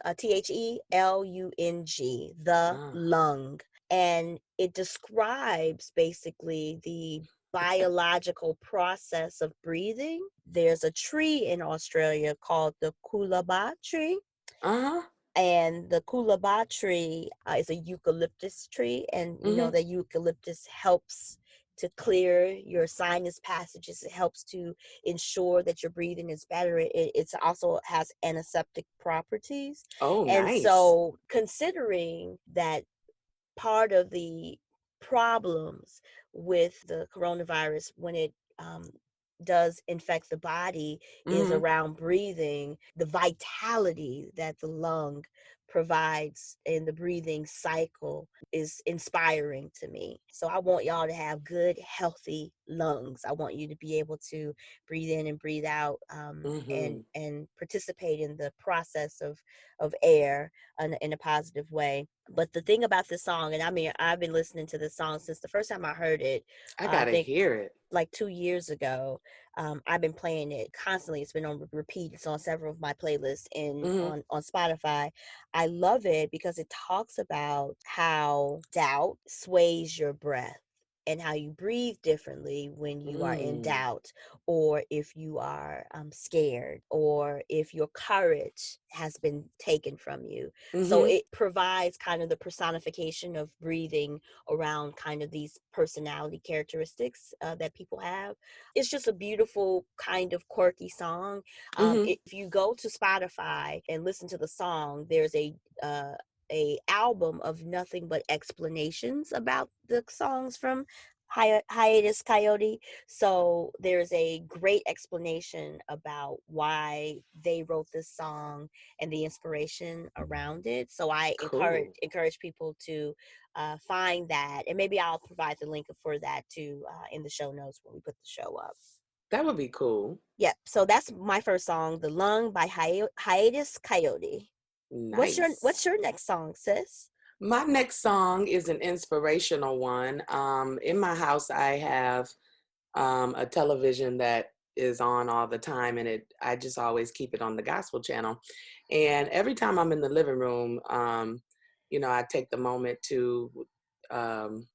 the Ah. lung. And it describes basically the biological process of breathing. There's a tree in Australia called the coolabah tree, Uh-huh. and the coolabah tree is a eucalyptus tree, and you know Mm-hmm. that eucalyptus helps to clear your sinus passages. It helps to ensure that your breathing is better. It's also has antiseptic properties. Oh, And nice. so considering that part of the problems with the coronavirus when it does infect the body is Mm-hmm. around breathing. The vitality that the lung provides in the breathing cycle is inspiring to me. So I want y'all to have good, healthy lungs. I want you to be able to breathe in and breathe out, Mm-hmm. and participate in the process of air in a positive way. But the thing about this song, and I mean, I've been listening to this song since the first time I heard it, I I gotta think hear it. like 2 years ago. I've been playing it constantly. It's been on repeat. It's on several of my playlists Mm-hmm. on Spotify. I love it because it talks about how doubt sways your breath and how you breathe differently when you are in Mm. doubt, or if you are scared, or if your courage has been taken from you. So Mm-hmm. it provides kind of the personification of breathing around kind of these personality characteristics that people have. It's just a beautiful kind of quirky song. Mm-hmm. If you go to Spotify and listen to the song, there's a album of nothing but explanations about the songs from Hiatus Coyote. So there's a great explanation about why they wrote this song and the inspiration around it. So I Cool. encourage people to find that, and maybe I'll provide the link for that too in the show notes when we put the show up. That would be cool. Yep. So that's my first song, "The Lung" by Hiatus Coyote. What's Nice. your next song, sis? My next song is an inspirational one. In my house, I have a television that is on all the time, and I just always keep it on the gospel channel. And every time I'm in the living room, you know, I take the moment to um,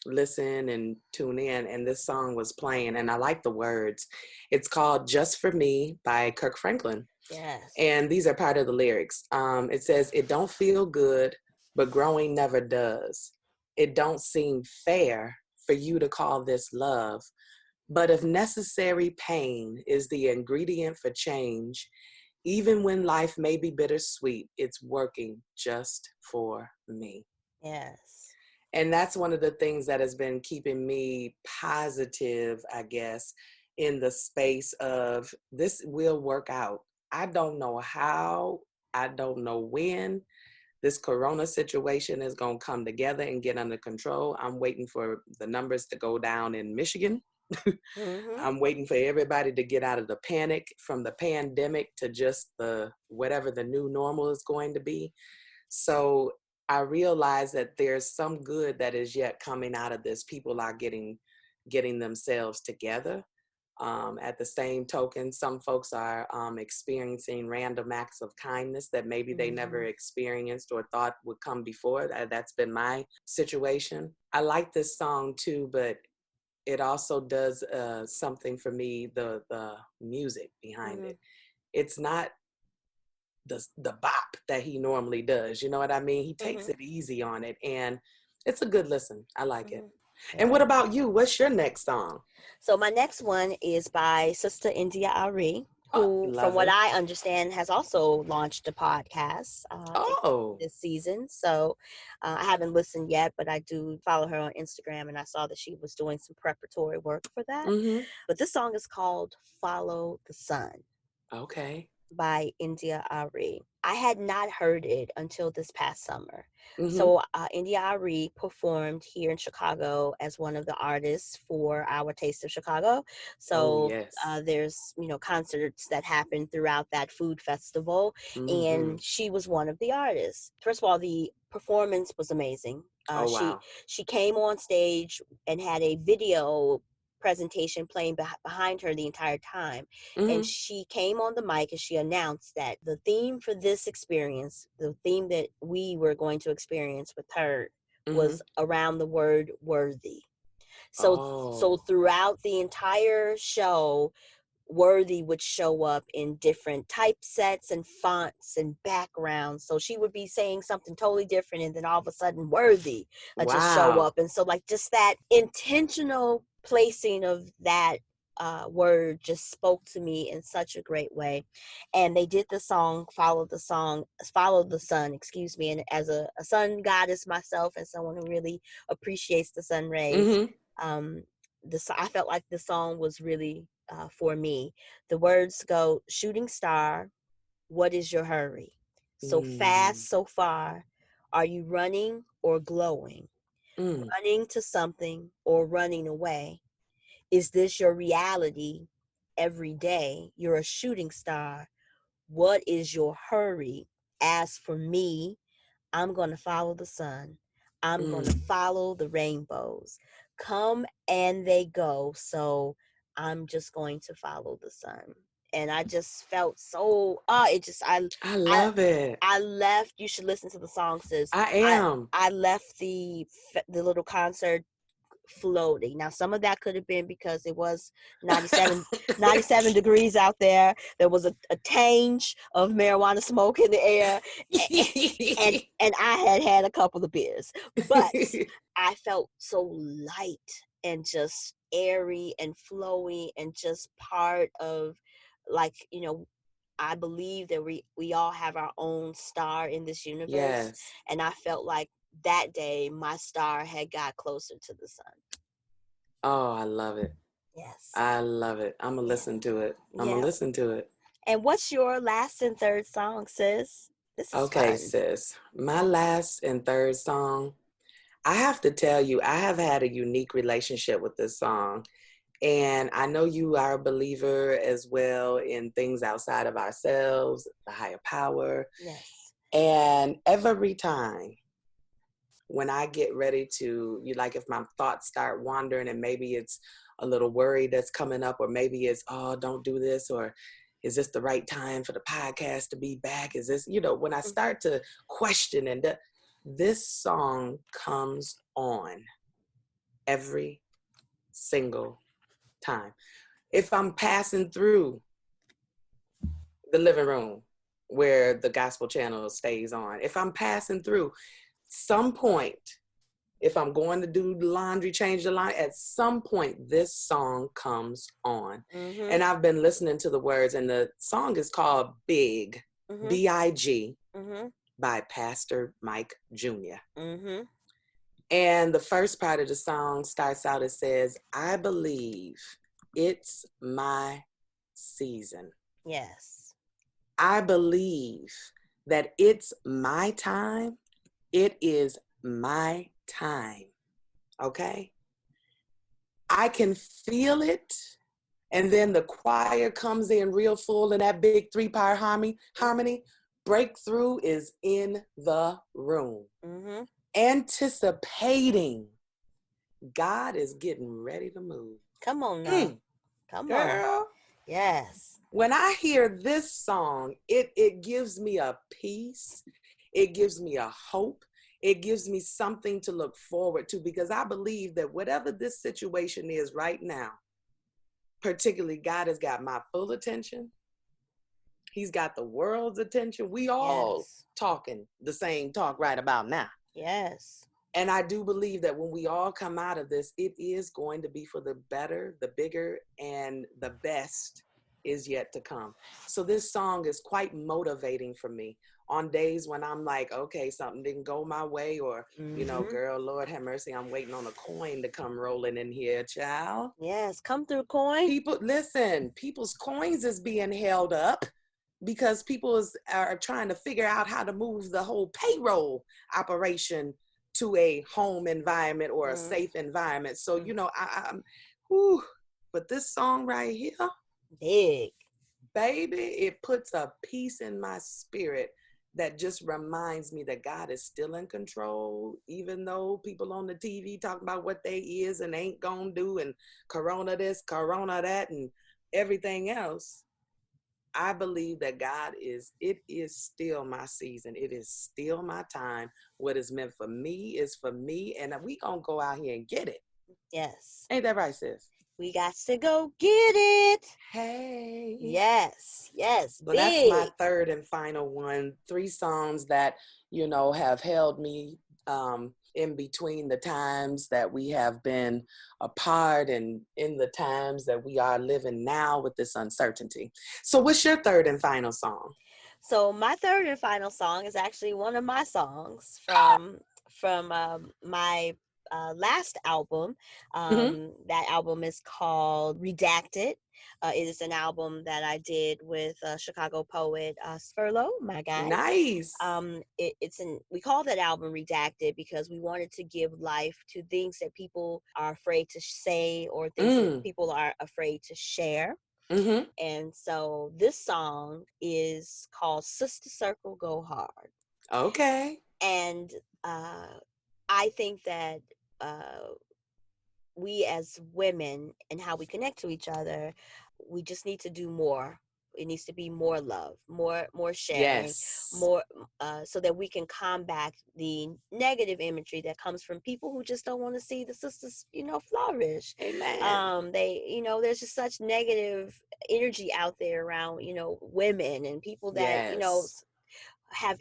listen and tune in, and this song was playing, and I like the words. It's called "Just for Me" by Kirk Franklin, Yes. and these are part of the lyrics. It says, "It don't feel good, but growing never does. It don't seem fair for you to call this love, but if necessary, pain is the ingredient for change. Even when life may be bittersweet, it's working just for me." Yes. And that's one of the things that has been keeping me positive, I guess, in the space of this will work out. I don't know how, I don't know when, this corona situation is going to come together and get under control. I'm waiting for the numbers to go down in Michigan. I'm waiting for everybody to get out of the panic from the pandemic to just the whatever the new normal is going to be. So I realize that there's some good that is yet coming out of this. People are getting themselves together. At the same token, some folks are experiencing random acts of kindness that maybe they never experienced or thought would come before. That's been my situation. I like this song too, but it also does something for me, the music behind it. It's not the bop that he normally does. You know what I mean? He takes it easy on it, and it's a good listen. I like it. And what about you? What's your next song? So my next one is by Sister India Ari, who, from what I understand, has also launched a podcast this season. So I haven't listened yet, but I do follow her on Instagram, and I saw that she was doing some preparatory work for that. But this song is called Follow the Sun. Okay. By India Ari. I had not heard it until this past summer. So India Ari performed here in Chicago as one of the artists for our Taste of Chicago. So there's, concerts that happen throughout that food festival, and she was one of the artists. First of all, the performance was amazing. She came on stage and had a video presentation playing behind her the entire time, and she came on the mic and she announced that the theme for this experience, the theme that we were going to experience with her, was around the word worthy. So throughout the entire show, worthy would show up in different typesets and fonts and backgrounds. So she would be saying something totally different, and then all of a sudden worthy just show up. And so like just that intentional placing of that word just spoke to me in such a great way. And they did the song Follow the Sun, and as a sun goddess myself and someone who really appreciates the sun rays, I felt like the song was really for me. The words go, shooting star, what is your hurry? So fast, so far, are you running or glowing? Running to something or running away? Is this your reality every day? You're a shooting star. What is your hurry? As for me, I'm going to follow the sun. I'm going to follow the rainbows. Come and they go. So I'm just going to follow the sun. And I just felt so, I love it. I left, you should listen to the song, sis. I am. I left the little concert floating. Now, some of that could have been because it was 97 degrees out there. There was a tinge of marijuana smoke in the air, and I had a couple of beers, but I felt so light and just airy and flowy and just part of, like, I believe that we all have our own star in this universe, and I felt like that day my star had got closer to the sun. Oh, I love it. Yes. I love it. I'm going to listen to it. I'm going to listen to it. And what's your last and third song, sis? This is fun. Sis. My last and third song, I have to tell you, I have had a unique relationship with this song. And I know you are a believer as well in things outside of ourselves, the higher power. Yes. And every time when I get ready to, if my thoughts start wandering and maybe it's a little worry that's coming up, or maybe it's, oh, don't do this, or is this the right time for the podcast to be back? Is this, when I start to question, and this song comes on every single time. If I'm passing through the living room where the gospel channel stays on, if I'm passing through, some point, if I'm going to do laundry, change the line, at some point this song comes on. And I've been listening to the words, and the song is called Big, B-I-G, by Pastor Mike Jr. And the first part of the song starts out, it says, I believe it's my season. Yes. I believe that it's my time, it is my time. Okay? I can feel it. And then the choir comes in real full in that big 3-part harmony. Breakthrough is in the room. Mm-hmm. Anticipating. God is getting ready to move. Come on now. Come on. Girl. Yes. When I hear this song, it gives me a peace. It gives me a hope. It gives me something to look forward to, because I believe that whatever this situation is right now, particularly God has got my full attention. He's got the world's attention. We all talking the same talk right about now. Yes. And I do believe that when we all come out of this, it is going to be for the better, the bigger, and the best is yet to come. So this song is quite motivating for me on days when I'm like, okay, something didn't go my way, or, you know, girl, Lord have mercy, I'm waiting on a coin to come rolling in here, child. Yes, come through, coin. People, listen, people's coins is being held up because people are trying to figure out how to move the whole payroll operation to a home environment or a safe environment. So, you know, but this song right here, big, baby, it puts a peace in my spirit that just reminds me that God is still in control, even though people on the TV talk about what they is and ain't gonna do, and corona this, corona that, and everything else. I believe that it is still my season. It is still my time. What is meant for me is for me, and we gonna go out here and get it. Yes. Ain't that right, sis? We got to go get it. Hey. Yes. Yes. Well, that's my third and final one. 3 songs that, you know, have held me in between the times that we have been apart and in the times that we are living now with this uncertainty. So what's your third and final song? So my third and final song is actually one of my songs from my last album. That album is called Redacted. It is an album that I did with Chicago poet Spurlow, my guy. Nice. We call that album Redacted because we wanted to give life to things that people are afraid to say, or things that people are afraid to share. And so this song is called Sister Circle Go Hard. Okay. And I think that we as women and how we connect to each other, we just need to do more. It needs to be more love, more sharing, more, so that we can combat the negative imagery that comes from people who just don't want to see the sisters, you know, flourish. Amen. There's just such negative energy out there around, you know, women and people that, you know, have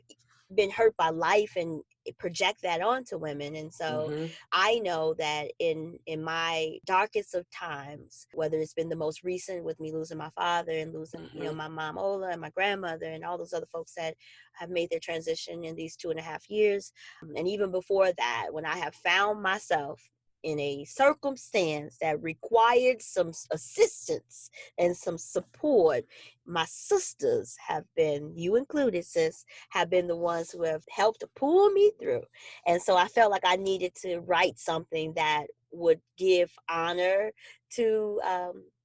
been hurt by life and project that onto women. And so I know that in my darkest of times, whether it's been the most recent with me losing my father and losing, you know, my mom Ola and my grandmother and all those other folks that have made their transition in these 2.5 years. And even before that, when I have found myself in a circumstance that required some assistance and some support, my sisters have been, you included, sis, have been the ones who have helped to pull me through. And so I felt like I needed to write something that would give honor to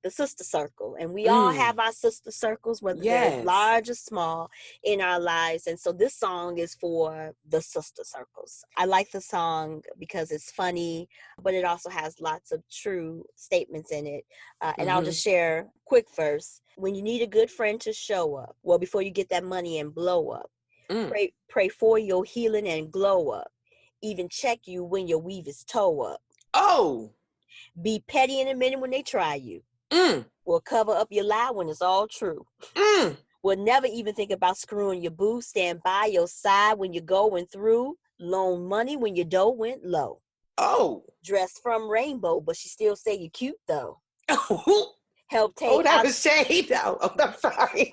the sister circle. And we all have our sister circles, whether they're large or small in our lives. And so this song is for the sister circles. I like the song because it's funny, but it also has lots of true statements in it. And I'll just share a quick verse. When you need a good friend to show up, well, before you get that money and blow up, pray for your healing and glow up. Even check you when your weave is toe up. Oh. Be petty in a minute when they try you. Will cover up your lie when it's all true. Will never even think about screwing your boo. Stand by your side when you're going through. Loan money when your dough went low. Oh. Dressed from rainbow, but she still say you cute though. Oh. Help take Oh, that was shade though. Oh, I'm sorry.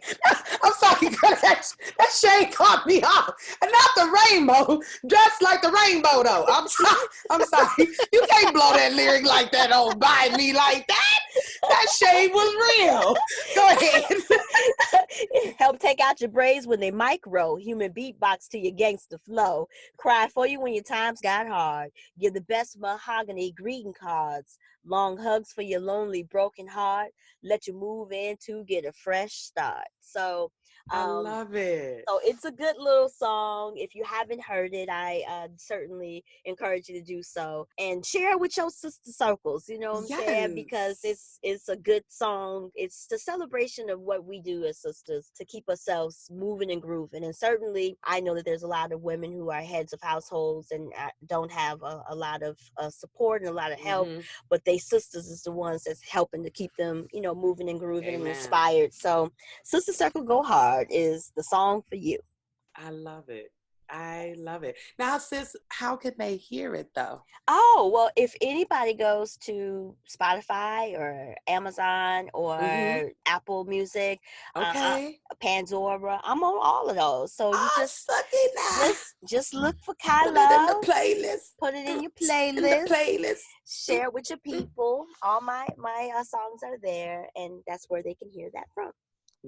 I'm sorry. That shade caught me off. And not the rainbow. Dressed like the rainbow though. I'm sorry. You can't blow that lyric like that on by me like that. That shade was real. Go ahead. Help Take out your braids when they micro. Human beatbox to your gangster flow. Cry for you when your times got hard. Give the best mahogany greeting cards. Long hugs for your lonely broken heart. Let you move in to get a fresh start. I love it. So it's a good little song. If you haven't heard it, I certainly encourage you to do so and share it with your sister circles. You know what I'm saying? Because Yes. it's a good song. It's the celebration of what we do as sisters to keep ourselves moving and grooving. And certainly, I know that there's a lot of women who are heads of households and don't have a lot of support and a lot of help, but they sisters is the ones that's helping to keep them, you know, moving and grooving and Amen. inspired. So, Sister Circle Go Hard is the song for you. I love it. I love it. Now, sis, how can they hear it though? Oh, well, if anybody goes to Spotify or Amazon or Apple Music, Okay. Pandora, I'm on all of those. So you Sucky now. just look for Put it in the Kylo. playlist. Put it in your In the playlist. playlist. Share it with your people. All my songs are there, and that's where they can hear that from.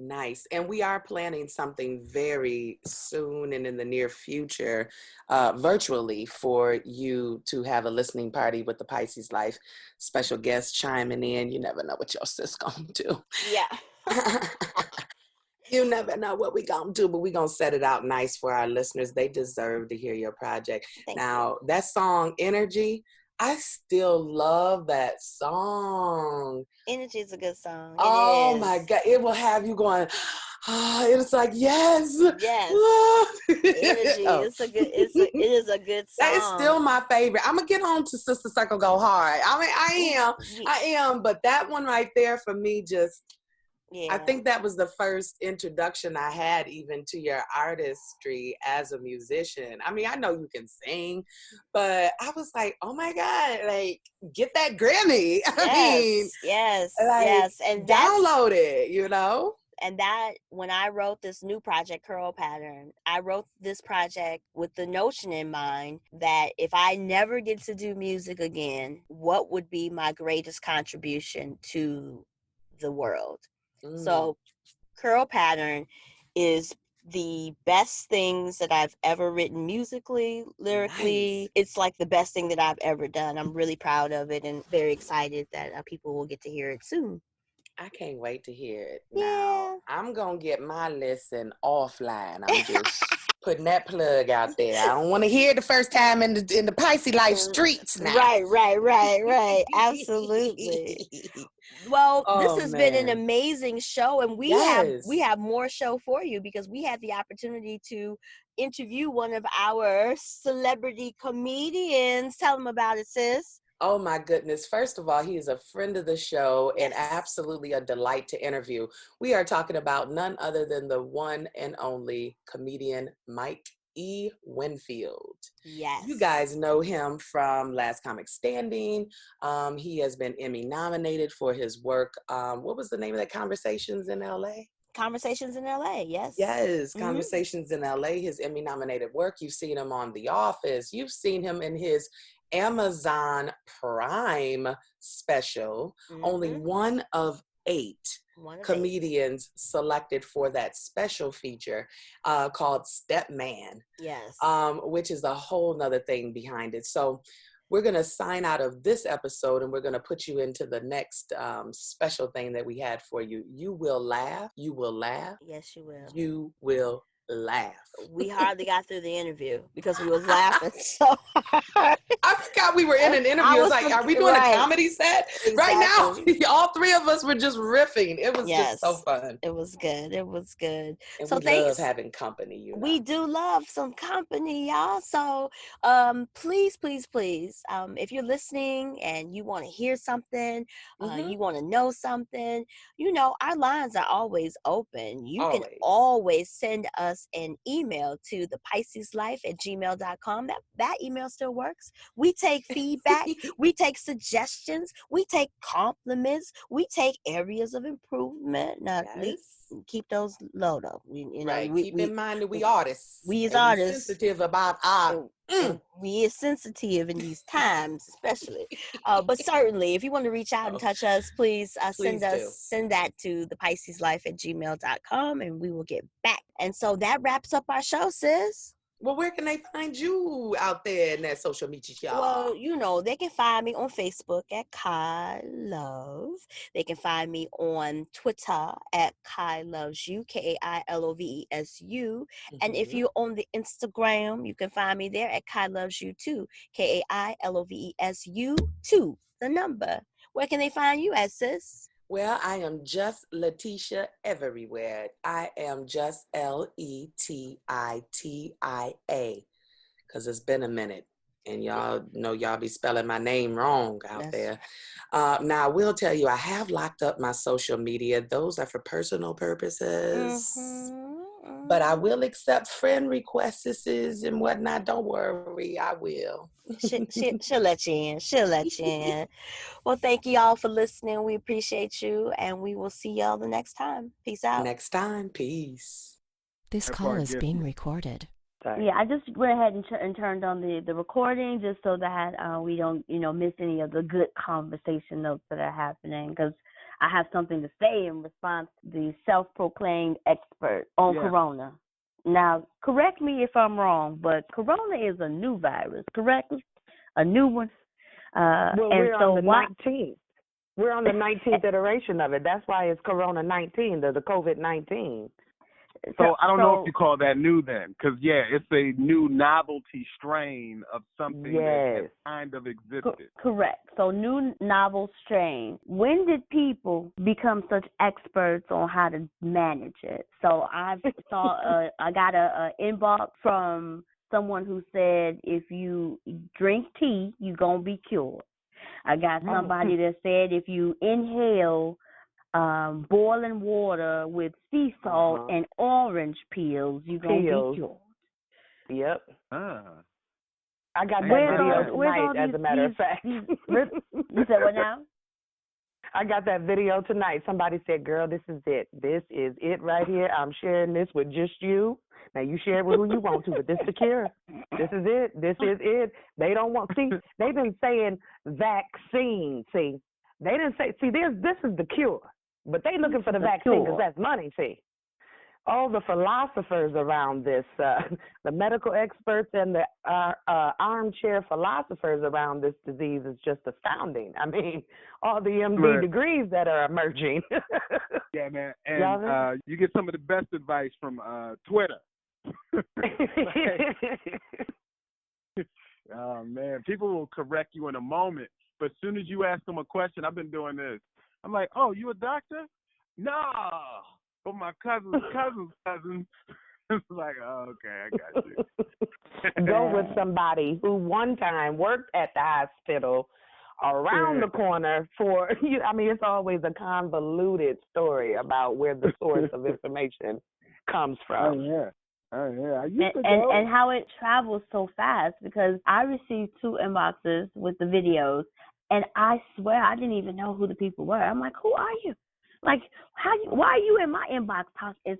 Nice. And we are planning something very soon and in the near future, virtually, for you to have a listening party with the Pisces Life. Special guests chiming in. You never know what your sis gonna do. Yeah. You never know what we gonna do, but we gonna set it out nice for our listeners. They deserve to hear your project. Now, that song, Energy, I still love that song. Energy is a good song. My God. It will have you going, it's like, yes. Energy. It is a good song. That is still my favorite. I'm gonna get on to Sister Circle Go Hard. I mean, I am, but that one right there for me just, I think that was the first introduction I had even to your artistry as a musician. I mean, I know you can sing, but I was like, oh my God, like, get that Grammy. Yes. And download it, you know? And that, when I wrote this new project, Curl Pattern, I wrote this project with the notion in mind that if I never get to do music again, what would be my greatest contribution to the world? So Curl Pattern is the best things that I've ever written musically, lyrically. Nice. It's like the best thing that I've ever done. I'm really proud of it and very excited that people will get to hear it soon. I can't wait to hear it. Now, I'm going to get my listen offline. I'm just putting that plug out there. I don't want to hear it the first time in the Pisces Life streets now. Right. Absolutely. Well, this has been an amazing show, and we have more show for you because we had the opportunity to interview one of our celebrity comedians. Tell them about it, sis. Oh my goodness. First of all, he is a friend of the show and absolutely a delight to interview. We are talking about none other than the one and only comedian Mike E. Winfield. Yes. You guys know him from Last Comic Standing. He has been Emmy nominated for his work. What was the name of that? Conversations in LA? Conversations in LA, yes. Yes, Conversations in LA, his Emmy nominated work. You've seen him on The Office. You've seen him in his Amazon Prime special. Only one of 8 comedians selected for that special feature called Stepman. Yes. Which is a whole nother thing behind it. So we're going to sign out of this episode and we're going to put you into the next special thing that we had for you. You will laugh. You will laugh. Yes, you will. You will laugh. We hardly got through the interview because we was laughing so hard. I forgot we were in an interview. It was like, are we doing a comedy set? Exactly. Right now, all 3 of us were just riffing. It was just so fun. It was good. And so we love having company. You know? We do love some company, y'all. So please, if you're listening and you want to hear something, you want to know something, you know, our lines are always open. You can always send us us an email to the PiscesLife@gmail.com. That email still works. We take feedback. We take suggestions. We take compliments. We take areas of improvement. Now, keep those low though. Keep in mind that we artists. We as and artists sensitive about our. and we is sensitive in these times, especially. But certainly, if you want to reach out and touch us, please send that to the PiscesLife@gmail.com, and we will get back. And so that wraps up our show, sis. Well, where can they find you out there in that social media, y'all? Well, they can find me on Facebook at Kai Love. They can find me on Twitter at Kai Loves You, KaiLovesu. Mm-hmm. And if you're on the Instagram, you can find me there at Kai Loves You too, KaiLovesu too, the number. Where can they find you at, sis? Well, I am just Letitia everywhere. I am just Lettia, because it's been a minute. And y'all know y'all be spelling my name wrong out there. Now, I will tell you, I have locked up my social media. Those are for personal purposes. Mm-hmm. But I will accept friend requests and whatnot. Don't worry, I will. She'll let you in. She'll let you in. Well, thank you all for listening. We appreciate you, and we will see y'all the next time. Peace out. Next time. Peace. This call is being recorded. Sorry. Yeah, I just went ahead and turned on the recording just so that we don't, miss any of the good conversation notes that are happening, because I have something to say in response to the self-proclaimed expert on Corona. Now, correct me if I'm wrong, but Corona is a new virus, correct? A new one. We're on the 19th. We're on the 19th iteration of it. That's why it's Corona 19, the COVID-19. So I don't know if you call that new then, because, it's a new novelty strain of something that has kind of existed. Correct. So new novel strain. When did people become such experts on how to manage it? So I got a inbox from someone who said if you drink tea, you're going to be cured. I got somebody that said if you inhale boiling water with sea salt and orange peels, you're going to be cured. Yep. I got that video tonight, as a matter of fact. You said what now? I got that video tonight. Somebody said, girl, this is it. This is it right here. I'm sharing this with just you. Now, you share it with who you want to, but this is the cure. This is it. This is it. They don't want, they've been saying vaccine, They didn't say, this is the cure. But they looking for the vaccine because that's money, All the philosophers around this, the medical experts and the armchair philosophers around this disease is just astounding. I mean, all the MD degrees that are emerging. Yeah, man. And you get some of the best advice from Twitter. Oh, man. People will correct you in a moment. But as soon as you ask them a question, I've been doing this. I'm like, oh, you a doctor? No. But my cousin's cousin. It's like, oh, okay, I got you. Go with somebody who one time worked at the hospital around the corner for, I mean, it's always a convoluted story about where the source of information comes from. Oh, yeah. And how it travels so fast, because I received 2 inboxes with the videos, and I swear I didn't even know who the people were. I'm like, who are you? Like, why are you in my inbox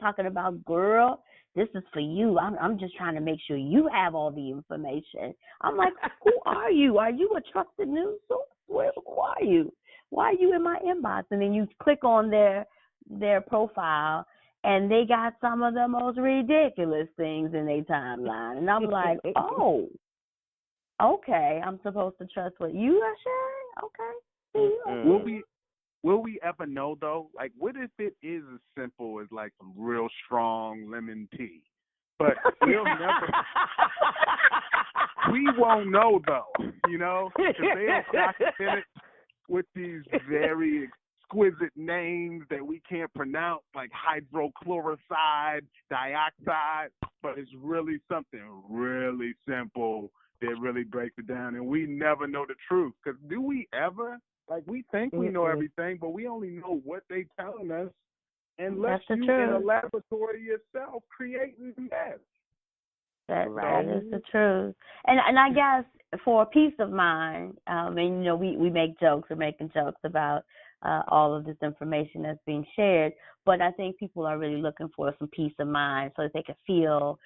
talking about, girl, this is for you. I'm just trying to make sure you have all the information. I'm like, who are you? Are you a trusted news source? Who are you? Why are you in my inbox? And then you click on their profile, and they got some of the most ridiculous things in their timeline. And I'm like, oh, okay, I'm supposed to trust what you are sharing? Okay. Will we ever know, though? Like, what if it is as simple as, like, some real strong lemon tea? But we'll never... We won't know, though, Because they'll document it with these very exquisite names that we can't pronounce, like hydrochloroside, dioxide, but it's really something really simple that really breaks it down, and we never know the truth. Because do we ever? Like, we think we know everything, but we only know what they telling us. unless That's the you in a truth. laboratory yourself creating mess. That is the truth. And I guess for peace of mind, and we make jokes, we're making jokes about all of this information that's being shared, but I think people are really looking for some peace of mind so that they can feel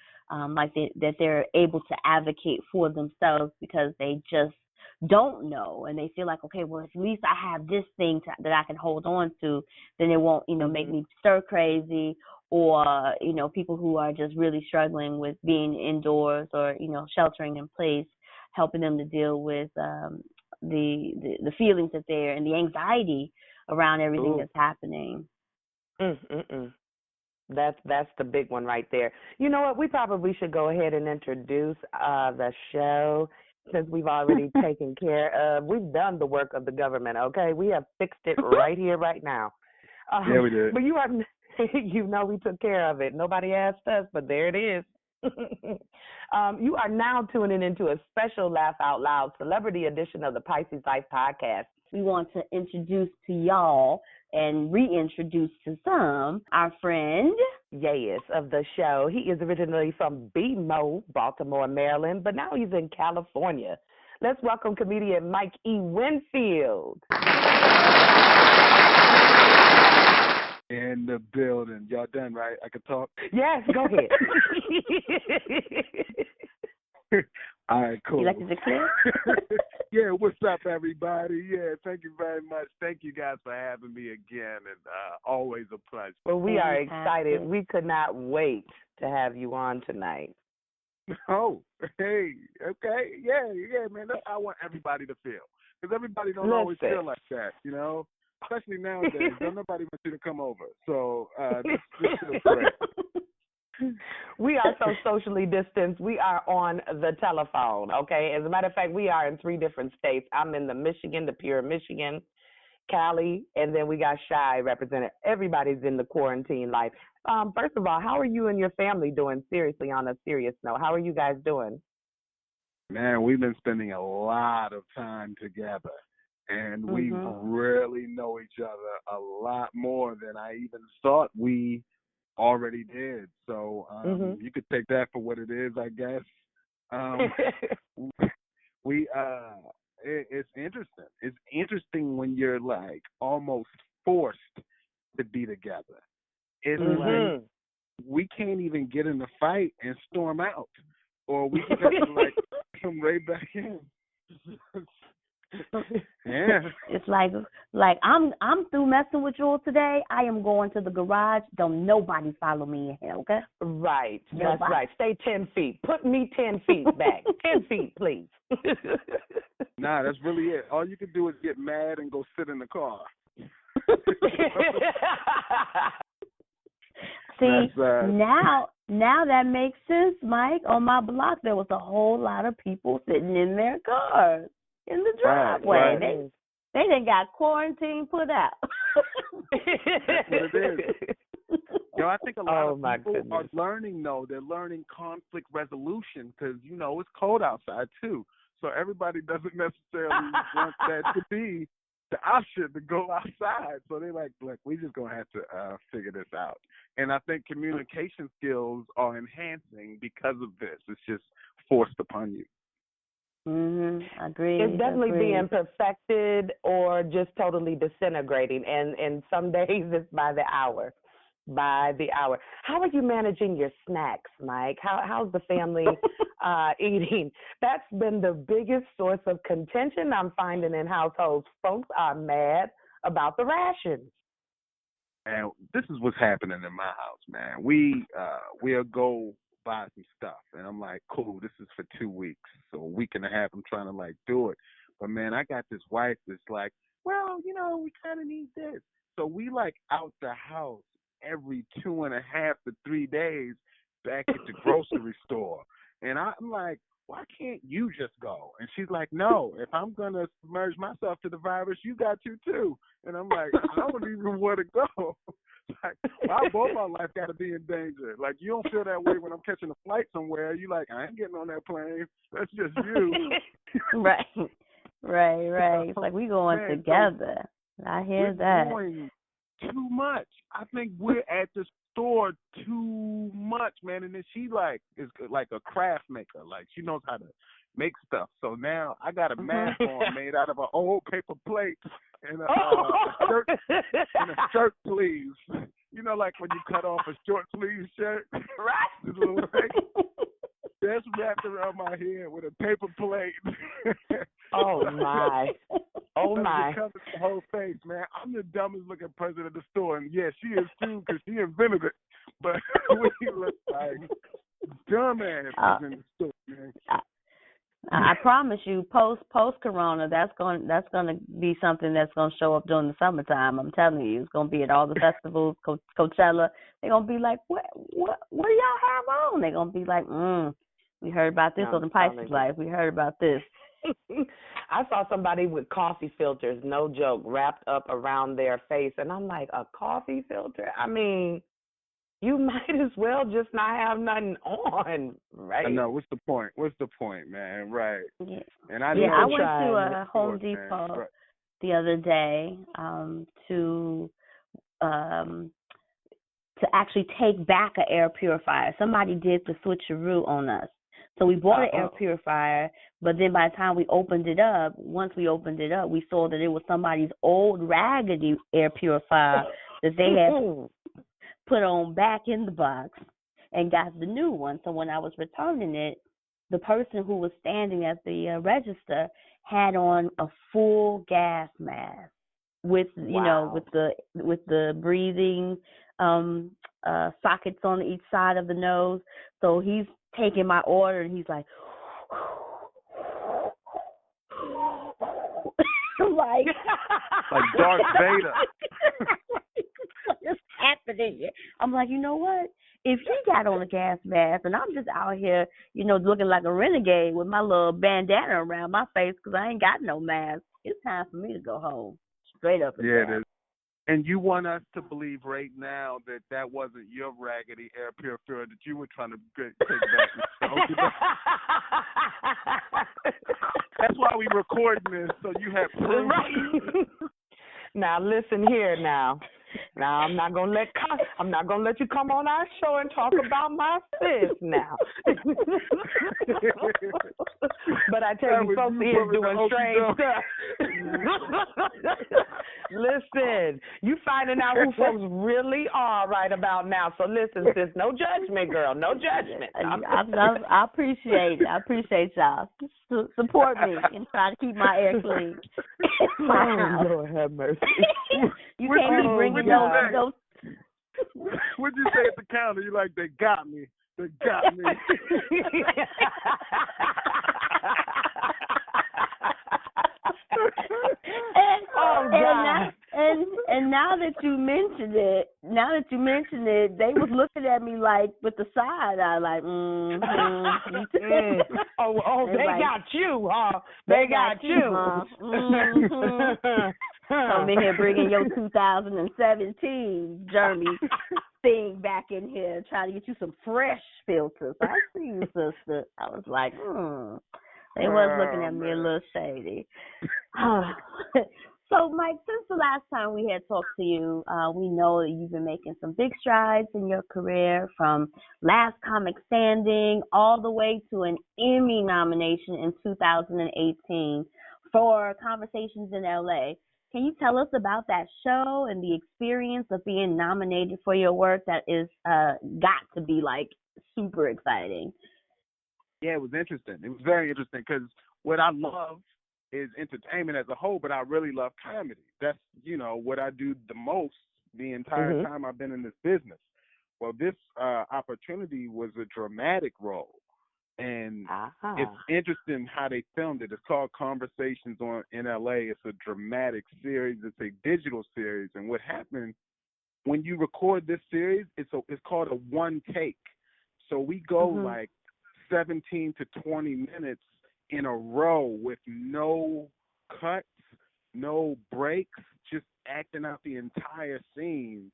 like that they're able to advocate for themselves because they just don't know, and they feel like, okay, well, at least I have this thing that I can hold on to, then it won't, make me stir crazy, or, people who are just really struggling with being indoors or, sheltering in place, helping them to deal with the feelings that they're and the anxiety around everything that's happening. That's the big one right there. You know what? We probably should go ahead and introduce the show since we've already taken care of. We've done the work of the government. Okay, we have fixed it right here, right now. Yeah, we did. But you are, we took care of it. Nobody asked us, but there it is. You are now tuning into a special Laugh Out Loud celebrity edition of the Pisces Life podcast. We want to introduce to y'all and reintroduce to some our friend. Yes, of the show. He is originally from BMO, Baltimore, Maryland, but now he's in California. Let's welcome comedian Mike E. Winfield. In the building. Y'all done, right? I can talk? Yes, go ahead. All right, cool. You like to declare? Yeah, what's up, everybody? Yeah, thank you very much. Thank you guys for having me again, and always a pleasure. Well, we are excited. We could not wait to have you on tonight. Oh, hey, okay. Yeah, man. That's how I want everybody to feel. Because everybody don't always feel like that, Especially nowadays. Don't nobody want you to come over. So this feels great. We are so socially distanced. We are on the telephone, okay? As a matter of fact, we are in 3 different states. I'm in the pure Michigan, Cali, and then we got Shy represented. Everybody's in the quarantine life. First of all, how are you and your family doing, seriously, on a serious note? How are you guys doing? Man, we've been spending a lot of time together. And we really know each other a lot more than I even thought we already did. So you could take that for what it is, I guess. It's interesting. It's interesting when you're like almost forced to be together. It's like we can't even get in a fight and storm out, or we just have to like come right back in. Yeah. It's like I'm through messing with you all today. I am going to the garage. Don't nobody follow me in here, okay? Right. That's right. Stay 10 feet. Put me 10 feet back. 10 feet, please. Nah, that's really it. All you can do is get mad and go sit in the car. See, now that makes sense, Mike. On my block, there was a whole lot of people sitting in their cars in the driveway. Right. They done got quarantine put out. That's what it is. I think a lot of people are learning, though. They're learning conflict resolution because, it's cold outside, too. So everybody doesn't necessarily want that to be the option to go outside. So they're like, look, we just going to have to figure this out. And I think communication skills are enhancing because of this. It's just forced upon you. Agreed. It's definitely being perfected or just totally disintegrating. And some days it's by the hour. How are you managing your snacks, Mike? How's the family eating? That's been the biggest source of contention I'm finding in households. Folks are mad about the rations. And this is what's happening in my house, man. We'll go buy some stuff, and I'm like, cool, this is for 2 weeks. So a week and a half, I'm trying to do it. But man, I got this wife that's like, well, we kind of need this. So we out the house every 2.5 to 3 days back at the grocery store. And I'm like, why can't you just go? And she's like, no, if I'm going to submerge myself to the virus, you got to too. And I'm like, I don't even want to go. Why both our life got to be in danger? You don't feel that way when I'm catching a flight somewhere. You I ain't getting on that plane. That's just you. Right. It's like we going together. I hear that. We're going too much. I think we're at the store too much, man. And then she is like a craft maker. Like she knows how to make stuff. So now I got a mask on made out of an old paper plate and a shirt sleeves. You know, like when you cut off a short sleeve shirt, right? This little thing. That's wrapped around my head with a paper plate. Oh my! Oh my! It covers the whole face, man. I'm the dumbest looking person at the store, and yeah, she is too because she invented it. But we look like dumbasses in the store, man. I promise you, post Corona, that's going to be something that's going to show up during the summertime. I'm telling you, it's going to be at all the festivals, Coachella. They're going to be like, what do y'all have on? They're going to be like, we heard about this on the Pisces Life. We heard about this. I saw somebody with coffee filters, no joke, wrapped up around their face, and I'm like, a coffee filter? I mean, you might as well just not have nothing on, right? I know. What's the point? What's the point, man? Right. Yeah. And I went to Home Depot the other day to actually take back an air purifier. Somebody did the switcheroo on us. So we bought an air purifier, but then by the time we opened it up, we saw that it was somebody's old raggedy air purifier that they had put on back in the box and got the new one. So when I was returning it, the person who was standing at the register had on a full gas mask with with the breathing sockets on each side of the nose. So he's taking my order and he's like like Darth Vader. What's happening here? I'm like, you know what? If he got on a gas mask and I'm just out here, looking like a renegade with my little bandana around my face because I ain't got no mask, it's time for me to go home. Straight up and down. It is. And you want us to believe right now that wasn't your raggedy air purifier that you were trying to take back. That's why we recording this, so you have proof. Right. Now listen here now. Now I'm not gonna let you come on our show and talk about my sis now. But I tell you, folks here doing strange stuff. Listen, you finding out who folks really are right about now. So listen, sis, no judgment, girl, no judgment. I appreciate it. I appreciate y'all. Support me and try to keep my air clean. Oh, Lord have mercy. You can't be bringing those. What'd you say at the counter? You like, they got me. They got me. And now that you mentioned it, they was looking at me like with the side eye, like, Oh, they got you, huh? They got you. Come in here bringing your 2017 Jeremy thing back in here, trying to get you some fresh filters. I see you, sister. I was like, They was looking at me a little shady. So, Mike, since the last time we had talked to you, we know that you've been making some big strides in your career, from Last Comic Standing all the way to an Emmy nomination in 2018 for Conversations in LA. Can you tell us about that show and the experience of being nominated for your work? That is got to be like super exciting. Yeah, it was interesting. It was very interesting because what I love is entertainment as a whole, but I really love comedy. That's, what I do the most the entire time I've been in this business. Well, this opportunity was a dramatic role. And it's interesting how they filmed it. It's called Conversations in LA. It's a dramatic series. It's a digital series. And what happened when you record this series, it's called a one take. So we go like 17 to 20 minutes in a row with no cuts, no breaks, just acting out the entire scene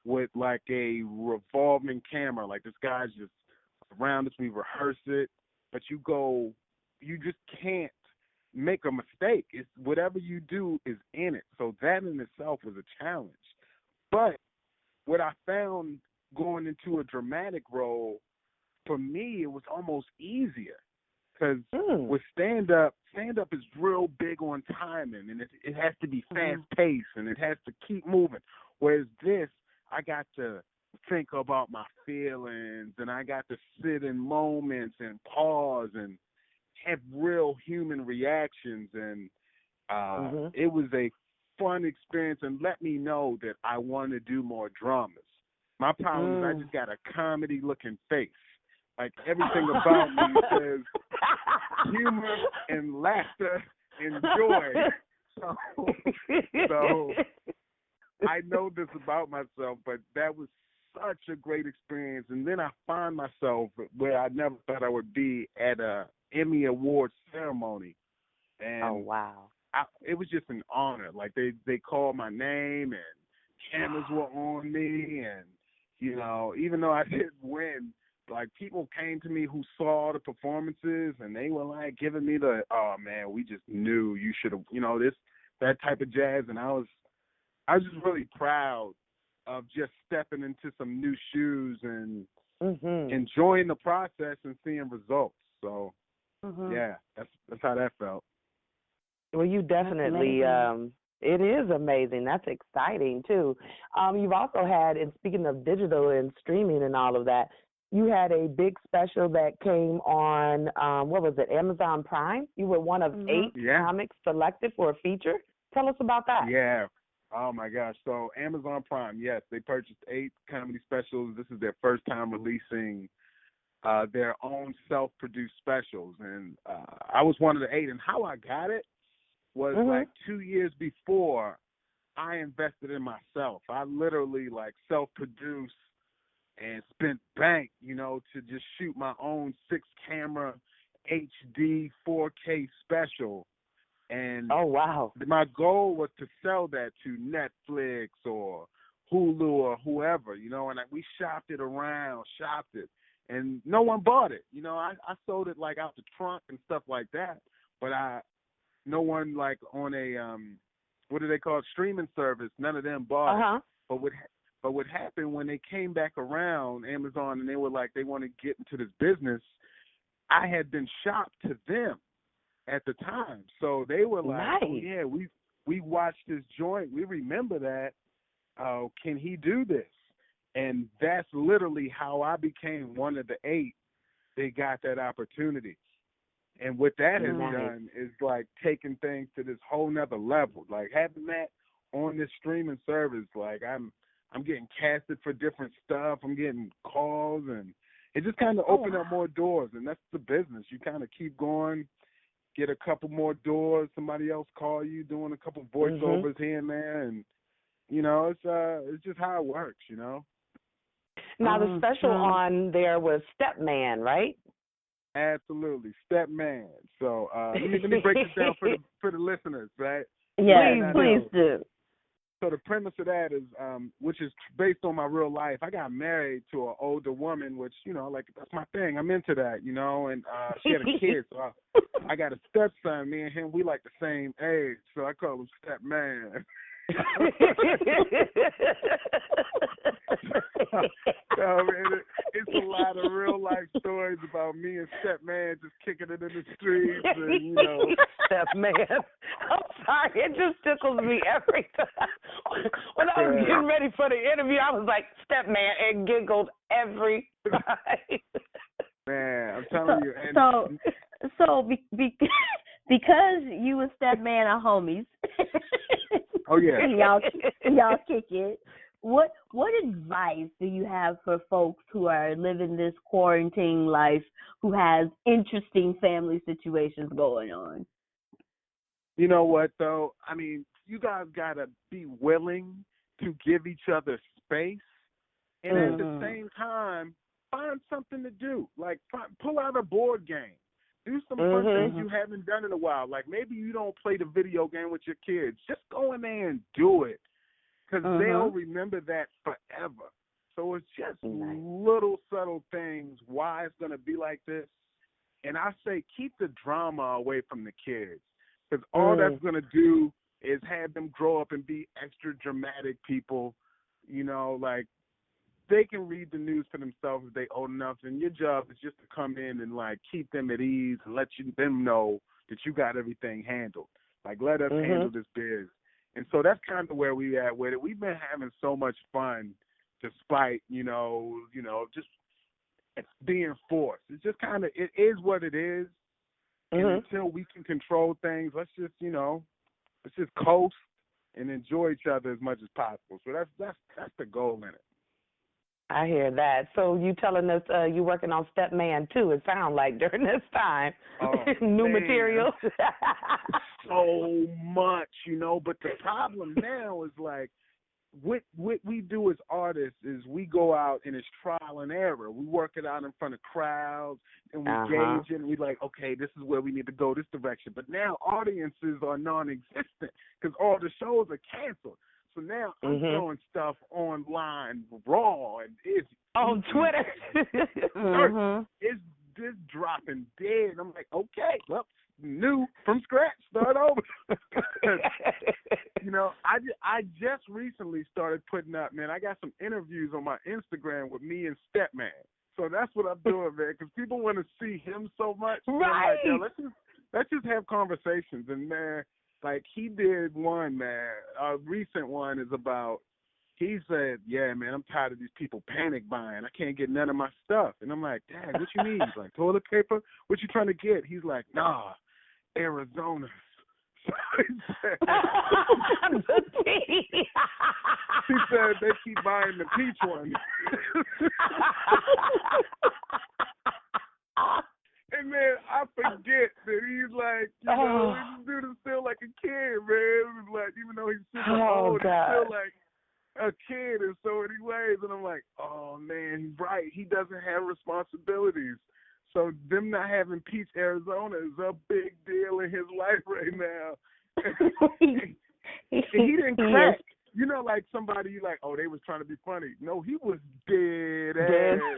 with like a revolving camera. Like, this guy's just around us, we rehearse it, but you just can't make a mistake. It's whatever you do is in it. So that in itself was a challenge. But what I found going into a dramatic role, for me, it was almost easier. Because with stand-up is real big on timing, and it has to be fast-paced, and it has to keep moving. Whereas this, I got to think about my feelings, and I got to sit in moments and pause and have real human reactions. And it was a fun experience and let me know that I want to do more dramas. My problem is I just got a comedy-looking face. Like, everything about me says humor and laughter and joy. So I know this about myself, but that was such a great experience. And then I find myself where I never thought I would be at a Emmy Awards ceremony. And oh, wow. It was just an honor. Like, they called my name and cameras were on me. And, you know, even though I didn't win, like, people came to me who saw the performances and they were like giving me the, oh man, we just knew you should have, you know, that type of jazz. And I was just really proud of just stepping into some new shoes and enjoying the process and seeing results. So yeah, that's how that felt. Well, you definitely, it is amazing. That's exciting too. You've also had, and speaking of digital and streaming and all of that, you had a big special that came on, what was it, Amazon Prime? You were one of 8 comics selected for a feature. Tell us about that. Yeah. Oh, my gosh. So Amazon Prime, yes, they purchased 8 comedy specials. This is their first time releasing their own self-produced specials. And I was one of the 8. And how I got it was like 2 years before I invested in myself. I literally like self-produced and spent bank, you know, to just shoot my own 6-camera HD 4K special. And oh, wow. My goal was to sell that to Netflix or Hulu or whoever, you know, and we shopped it, and no one bought it. You know, I sold it like out the trunk and stuff like that, but no one, like, on a, what do they call it, streaming service, none of them bought it. But what happened when they came back around, Amazon, and they were like, they want to get into this business, I had been shopped to them at the time. So they were like, nice. oh, yeah, we watched this joint. We remember that. Can he do this? And that's literally how I became one of the 8 that got that opportunity. And what that has done is, like, taking things to this whole nother level. Like, having that on this streaming service, like, I'm getting casted for different stuff. I'm getting calls, and it just kind of opened up more doors. And that's the business. You kind of keep going, get a couple more doors. Somebody else call you, doing a couple voiceovers here and there, and you know, it's just how it works. You know. Now the special on there was Stepman, right? Absolutely, Stepman. So let me break this down for the listeners, right? Yeah, please do. So the premise of that is, which is based on my real life. I got married to an older woman, which, you know, like, that's my thing. I'm into that, you know, and she had a kid. So I got a stepson. Me and him, we like the same age. So I call him Stepman. It's a lot of real life stories about me and Stepman just kicking it in the streets, and, you know. Stepman. I'm sorry, it just tickles me every time. When I was getting ready for the interview, I was like, Stepman, and giggled every time. Man, I'm telling you. And because you and Stepman are homies. Oh yeah. y'all kick it. What advice do you have for folks who are living this quarantine life, who has interesting family situations going on? You know what, though? I mean, you guys got to be willing to give each other space, and at the same time, find something to do. Like, pull out a board game. Do some fun things you haven't done in a while. Like, maybe you don't play the video game with your kids. Just go in there and do it, because they'll remember that forever. So it's just little subtle things, why it's going to be like this. And I say keep the drama away from the kids, because all that's going to do is have them grow up and be extra dramatic people like they can read the news for themselves if they old enough, and your job is just to come in and like keep them at ease and let them know that you got everything handled. Like, let us handle this biz. And so that's kind of where we at with it. We've been having so much fun despite, just being forced. It's just kind of, it is what it is. And until we can control things, let's just coast and enjoy each other as much as possible. So that's the goal in it. I hear that. So you telling us you working on Step Man too, it sounds like, during this time. New material. So much, but the problem now is like what we do as artists is we go out and it's trial and error. We work it out in front of crowds and we gauge it and we like, okay, this is where we need to go, this direction. But now audiences are non-existent because all the shows are canceled. So now I'm throwing stuff online raw and it's on Twitter. It's just dropping dead. I'm like, okay, well, new from scratch, start over. I just recently started putting up, man. I got some interviews on my Instagram with me and Stepman. So that's what I'm doing, man, because people want to see him so much. Right. Like, let's just have conversations. And man, like he did one, man. A recent one is about. He said, "Yeah, man, I'm tired of these people panic buying. I can't get none of my stuff." And I'm like, "Dad, what you need? Like toilet paper? What you trying to get?" He's like, "Nah, Arizona." So he said they keep buying the peach one. And then I forget that he's like, this dude is still like a kid, man. It's like, even though he's super old, he's still like a kid in so many ways. And I'm like, oh man, he's right. He doesn't have responsibilities. So them not having Peach, Arizona is a big deal in his life right now. And he didn't crack. Like somebody, you like, oh, they was trying to be funny. No, he was dead ass.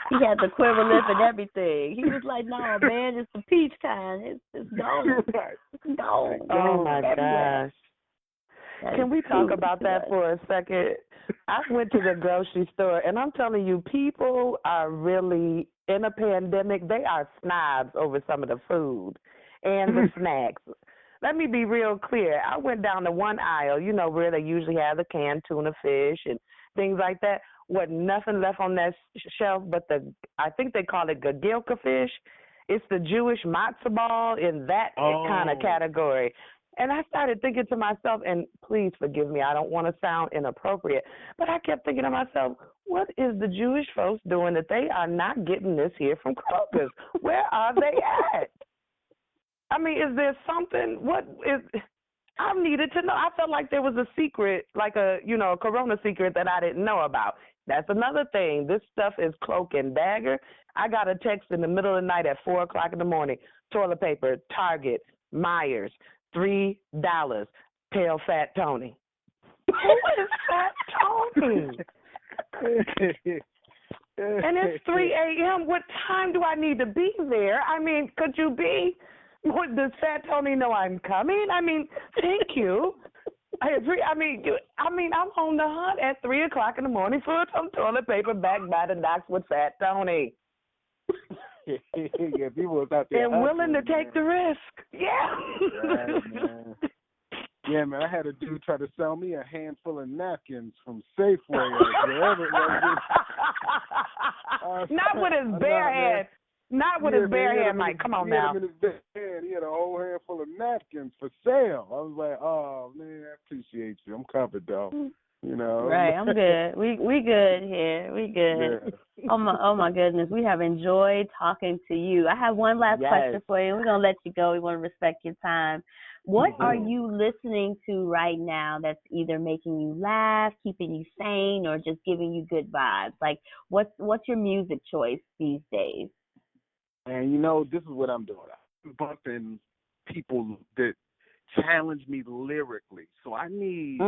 He had the quiver lip and everything. He was like, no, man, it's the peach kind. It's gone. Right. It's gone. Oh, my gosh. Can we talk about that for a second? I went to the grocery store, and I'm telling you, people are really, in a pandemic, they are snobs over some of the food and the snacks. Let me be real clear. I went down to one aisle, where they usually have the canned tuna fish and things like that. Wasn't nothing left on that shelf but I think they call it gagilka fish. It's the Jewish matzo ball in that kind of category. And I started thinking to myself, and please forgive me, I don't want to sound inappropriate, but I kept thinking to myself, what is the Jewish folks doing that they are not getting this here from Kroger's? Where are they at? I mean, is there something? I needed to know. I felt like there was a secret, like a Corona secret that I didn't know about. That's another thing. This stuff is cloak and dagger. I got a text in the middle of the night at 4 o'clock in the morning. Toilet paper, Target, Myers, $3, pale fat Tony. Who is Fat Tony? And it's 3 a.m. What time do I need to be there? I mean, could you be? Does Fat Tony know I'm coming? I mean, thank you. I'm on the hunt at 3 o'clock in the morning for some toilet paper back by the docks with Fat Tony. Yeah, people was out there. They're willing to take the risk. Yeah. Right, man. Yeah, man, I had a dude try to sell me a handful of napkins from Safeway or wherever it was. Not with his bare hand. Not with his bare hand, Mike. Come on now. He had a whole handful of napkins for sale. I was like, oh, man, I appreciate you. I'm covered, though. Right, I'm good. We good here. We good. Yeah. Oh my goodness. We have enjoyed talking to you. I have one last question for you. We're gonna let you go. We want to respect your time. What are you listening to right now that's either making you laugh, keeping you sane, or just giving you good vibes? Like what's your music choice these days? And this is what I'm doing. I'm bumping people that challenge me lyrically. So I need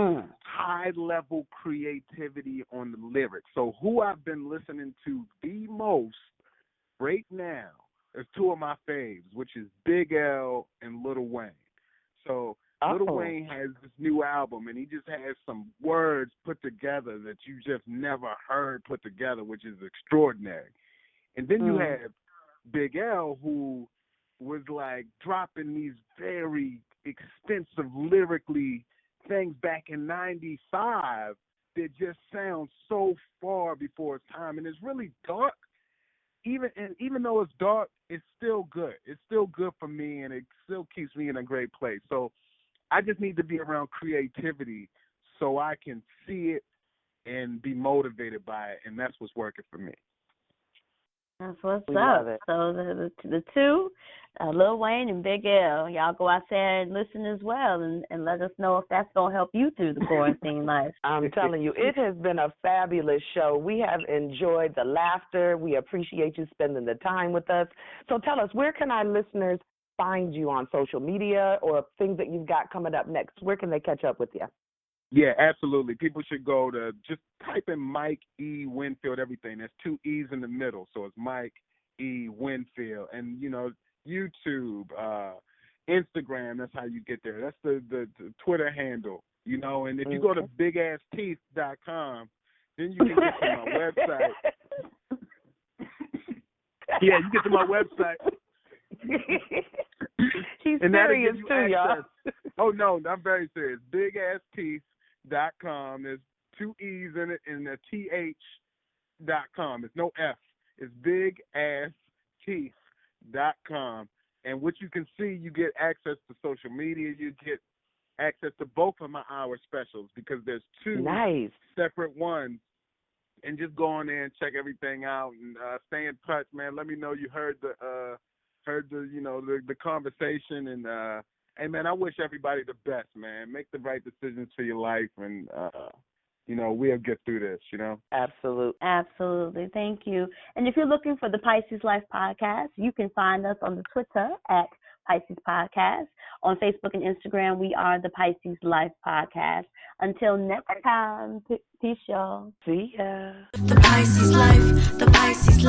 high-level creativity on the lyrics. So who I've been listening to the most right now is two of my faves, which is Big L and Lil Wayne. So Lil Wayne has this new album, and he just has some words put together that you just never heard put together, which is extraordinary. And then you have Big L, who was like dropping these very expensive lyrically things back in '95 that just sound so far before its time, and it's really dark. Even though it's dark, it's still good. It's still good for me, and it still keeps me in a great place. So I just need to be around creativity so I can see it and be motivated by it, and that's what's working for me. That's what's up. So the two, Lil Wayne and Big L, y'all go out there and listen as well, and let us know if that's going to help you through the quarantine life. I'm telling you, it has been a fabulous show. We have enjoyed the laughter. We appreciate you spending the time with us. So tell us, where can our listeners find you on social media or things that you've got coming up next? Where can they catch up with you? Yeah, absolutely. People should go to just type in Mike E. Winfield, everything. There's 2 E's in the middle, so it's Mike E. Winfield. And, YouTube, Instagram, that's how you get there. That's the Twitter handle, And if you go to bigassteeth.com, then you can get to my website. Yeah, you get to my website. He's serious too, y'all. Oh, no, I'm very serious. bigassteeth.com. There's 2 E's in it and a TH.com. There's no F. It's bigassteeth.com. And what you can see, you get access to social media. You get access to both of my hour specials because there's 2 separate ones. And just go on there and check everything out and stay in touch, man. Let me know you heard the conversation, and hey, man, I wish everybody the best, man. Make the right decisions for your life, and we'll get through this, Absolutely. Thank you. And if you're looking for the Pisces Life Podcast, you can find us on the Twitter at Pisces Podcast. On Facebook and Instagram, we are the Pisces Life Podcast. Until next time, peace, y'all. See ya. The Pisces Life, the Pisces